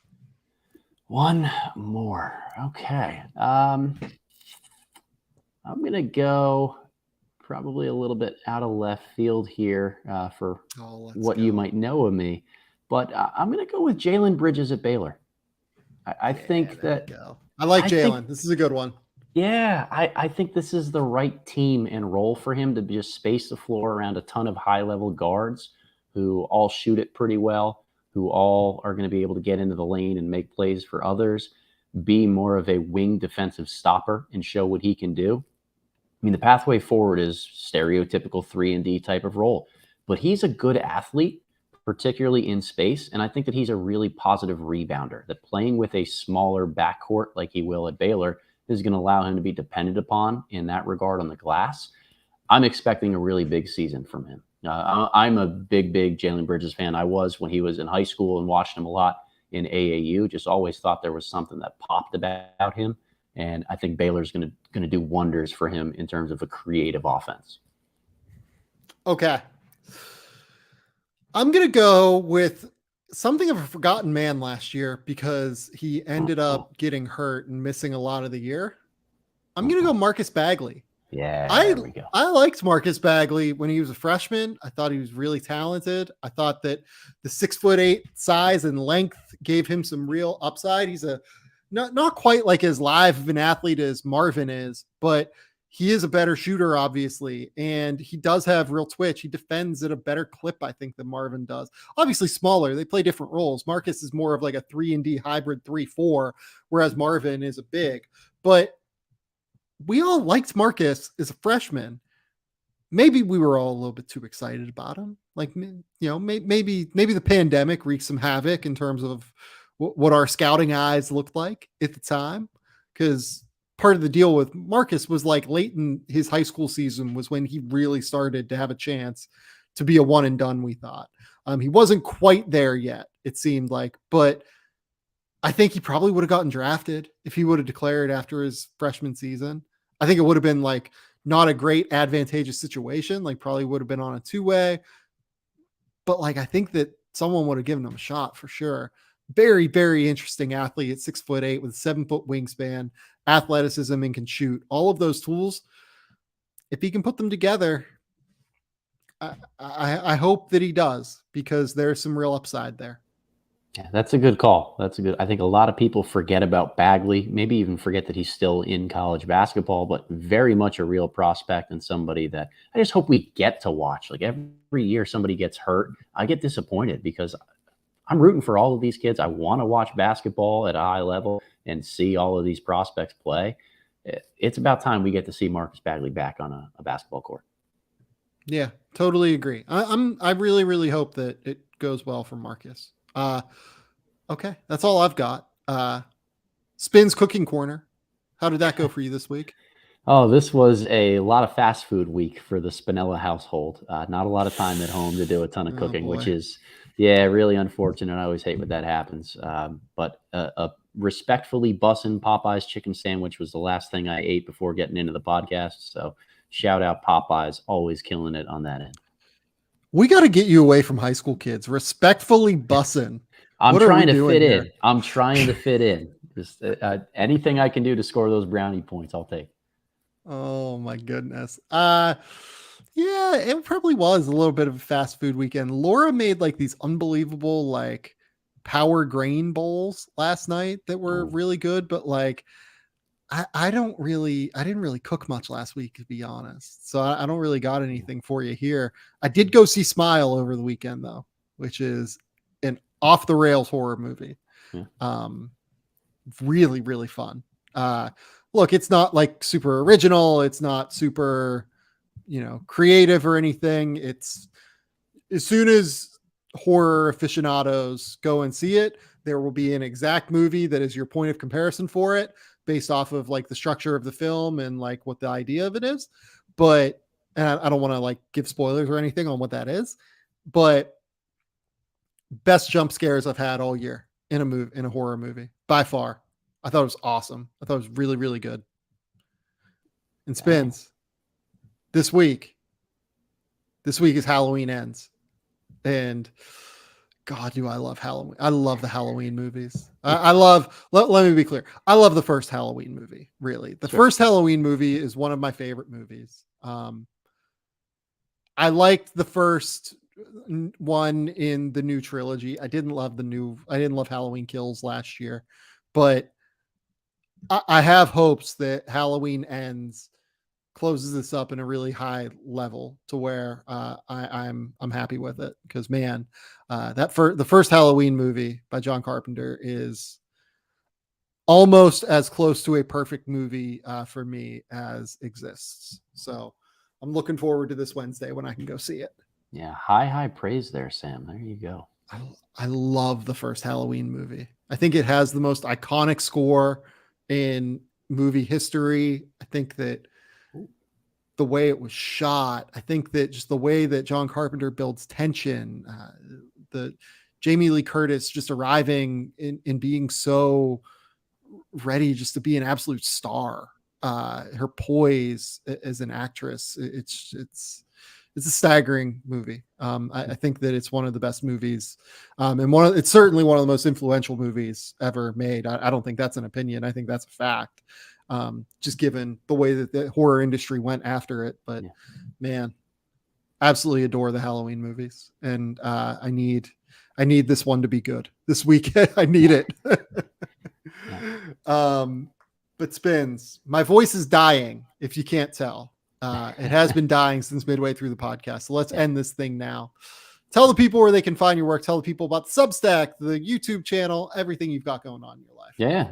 One more. Okay. I'm going to go probably a little bit out of left field here for what you might know of me. But I'm going to go with Jalen Bridges at Baylor. I think that I like Jalen. This is a good one. Yeah, I think this is the right team and role for him to just space the floor around a ton of high-level guards who all shoot it pretty well, who all are going to be able to get into the lane and make plays for others, be more of a wing defensive stopper and show what he can do. I mean, the pathway forward is stereotypical 3-and-D type of role, but he's a good athlete, particularly in space, and I think that he's a really positive rebounder, that playing with a smaller backcourt like he will at Baylor is going to allow him to be dependent upon in that regard on the glass. I'm expecting a really big season from him. I'm a big Jalen Bridges fan. I was when he was in high school and watched him a lot in AAU. Just always thought there was something that popped about him, and I think Baylor's going to do wonders for him in terms of a creative offense. Okay. I'm going to go with something of a forgotten man last year because he ended up getting hurt and missing a lot of the year. I'm going to go Marcus Bagley. Yeah, I there we go. I liked Marcus Bagley when he was a freshman. I thought he was really talented. I thought that the 6'8" size and length gave him some real upside. He's a not quite like as live of an athlete as Marvin is, but he is a better shooter, obviously, and he does have real twitch. He defends at a better clip, I think, than Marvin does. Obviously, smaller. They play different roles. Marcus is more of like a 3-and-D hybrid 3-4, whereas Marvin is a big. But we all liked Marcus as a freshman. Maybe we were all a little bit too excited about him. Like, maybe the pandemic wreaked some havoc in terms of what our scouting eyes looked like at the time. Because part of the deal with Marcus was like late in his high school season was when he really started to have a chance to be a one and done, we thought. He wasn't quite there yet, it seemed like, but I think he probably would have gotten drafted if he would have declared after his freshman season. I think it would have been like not a great advantageous situation, like probably would have been on a two-way, but like, I think that someone would have given him a shot for sure. Very, very interesting athlete at 6'8" with 7-foot wingspan, athleticism, and can shoot. All of those tools, if he can put them together, I hope that he does, because there's some real upside there. Yeah, that's a good call. I think a lot of people forget about Bagley, maybe even forget that he's still in college basketball, but very much a real prospect and somebody that I just hope we get to watch. Like every year somebody gets hurt, I get disappointed because I'm rooting for all of these kids. I want to watch basketball at a high level and see all of these prospects play. It's about time we get to see Marcus Bagley back on a basketball court. Yeah, totally agree. I really, really hope that it goes well for Marcus. Okay, that's all I've got. Spin's Cooking Corner. How did that go for you this week? Oh, this was a lot of fast food week for the Spinella household. Not a lot of time at home to do a ton of cooking, which is, really unfortunate. I always hate when that happens. But a respectfully bussin' Popeye's chicken sandwich was the last thing I ate before getting into the podcast. So shout out Popeyes, always killing it on that end. We got to get you away from high school kids. Respectfully bussin'. I'm trying to fit in. I'm trying to fit in. Just anything I can do to score those brownie points, I'll take. Oh my goodness. Yeah, it probably was a little bit of a fast food weekend. Laura made like these unbelievable like power grain bowls last night that were really good, but like I didn't really cook much last week, to be honest. So I don't really got anything for you here. I did go see Smile over the weekend though, which is an off the rails horror movie. Yeah. Really, really fun. Look, it's not like super original. It's not super, creative or anything. It's as soon as horror aficionados go and see it, there will be an exact movie that is your point of comparison for it based off of like the structure of the film and like what the idea of it is. But and I don't want to like give spoilers or anything on what that is, but best jump scares I've had all year in a horror movie by far. I thought it was awesome. I thought it was really, really good. And Spins, this week is Halloween Ends. And God, do I love Halloween. I love the Halloween movies. Let me be clear. I love the first Halloween movie, really. The first Halloween movie is one of my favorite movies. I liked the first one in the new trilogy. I didn't love Halloween Kills last year, but I have hopes that Halloween Ends closes this up in a really high level to where I'm happy with it, because man, the first Halloween movie by John Carpenter is almost as close to a perfect movie for me as exists. So I'm looking forward to this Wednesday when I can go see it. Yeah, high praise there, Sam. There you go. I love the first Halloween movie. I think it has the most iconic score in movie history. I think that the way it was shot, I think that just the way that John Carpenter builds tension, the Jamie Lee Curtis just arriving in being so ready just to be an absolute star, her poise as an actress, it's a staggering movie. I think that it's one of the best movies, and it's certainly one of the most influential movies ever made. I don't think that's an opinion. I think that's a fact. just given the way that the horror industry went after it. But man, absolutely adore the Halloween movies, and I need this one to be good this weekend. I need it. But Spins, my voice is dying, if you can't tell. It has been dying since midway through the podcast. So let's end this thing now. Tell the people where they can find your work. Tell the people about the Substack, the YouTube channel, everything you've got going on in your life. Yeah.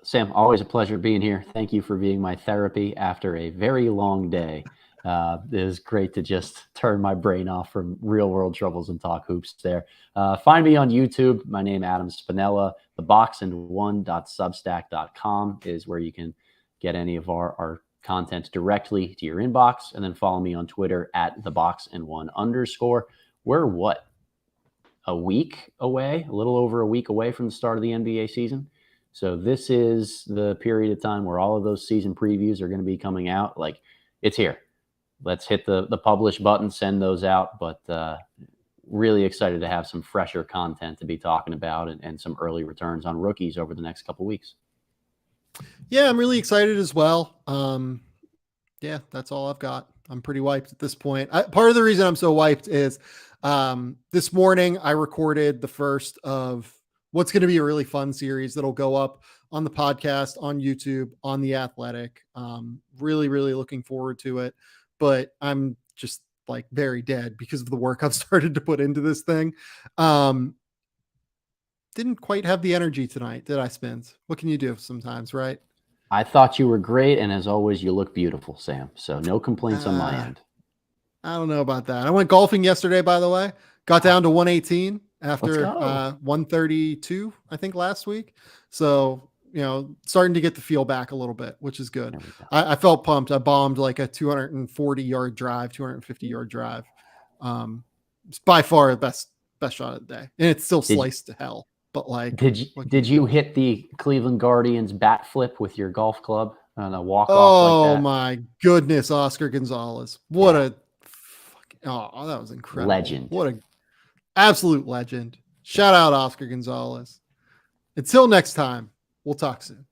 Sam, always a pleasure being here. Thank you for being my therapy after a very long day. It is great to just turn my brain off from real world troubles and talk hoops there. Find me on YouTube. My name, Adam Spinella. theboxandone.substack.com is where you can get any of our content directly to your inbox. And then follow me on Twitter at @theboxandone_. We're what? A week away, a little over a week away from the start of the NBA season. So this is the period of time where all of those season previews are going to be coming out. Like, it's here. Let's hit the publish button, send those out. But really excited to have some fresher content to be talking about and some early returns on rookies over the next couple of weeks. Yeah, I'm really excited as well. Yeah, that's all I've got. I'm pretty wiped at this point. Part of the reason I'm so wiped is this morning I recorded the first of what's going to be a really fun series that'll go up on the podcast, on YouTube, on The Athletic. Really, really looking forward to it. But I'm just like very dead because of the work I've started to put into this thing. Didn't quite have the energy tonight, did I, Spins? What can you do sometimes, right? I thought you were great, and as always, you look beautiful, Sam. So no complaints on my end. I don't know about that. I went golfing yesterday, by the way. Got down to 118 after 132, I think, last week. So, starting to get the feel back a little bit, which is good. I felt pumped. I bombed like a 240-yard drive, 250-yard drive. It's by far the best shot of the day, and it's still sliced to hell. But like, did you hit the Cleveland Guardians bat flip with your golf club on a walk off? Oh like that? My goodness, Oscar Gonzalez! What a that was incredible. Legend. What a absolute legend. Shout out Oscar Gonzalez. Until next time, we'll talk soon.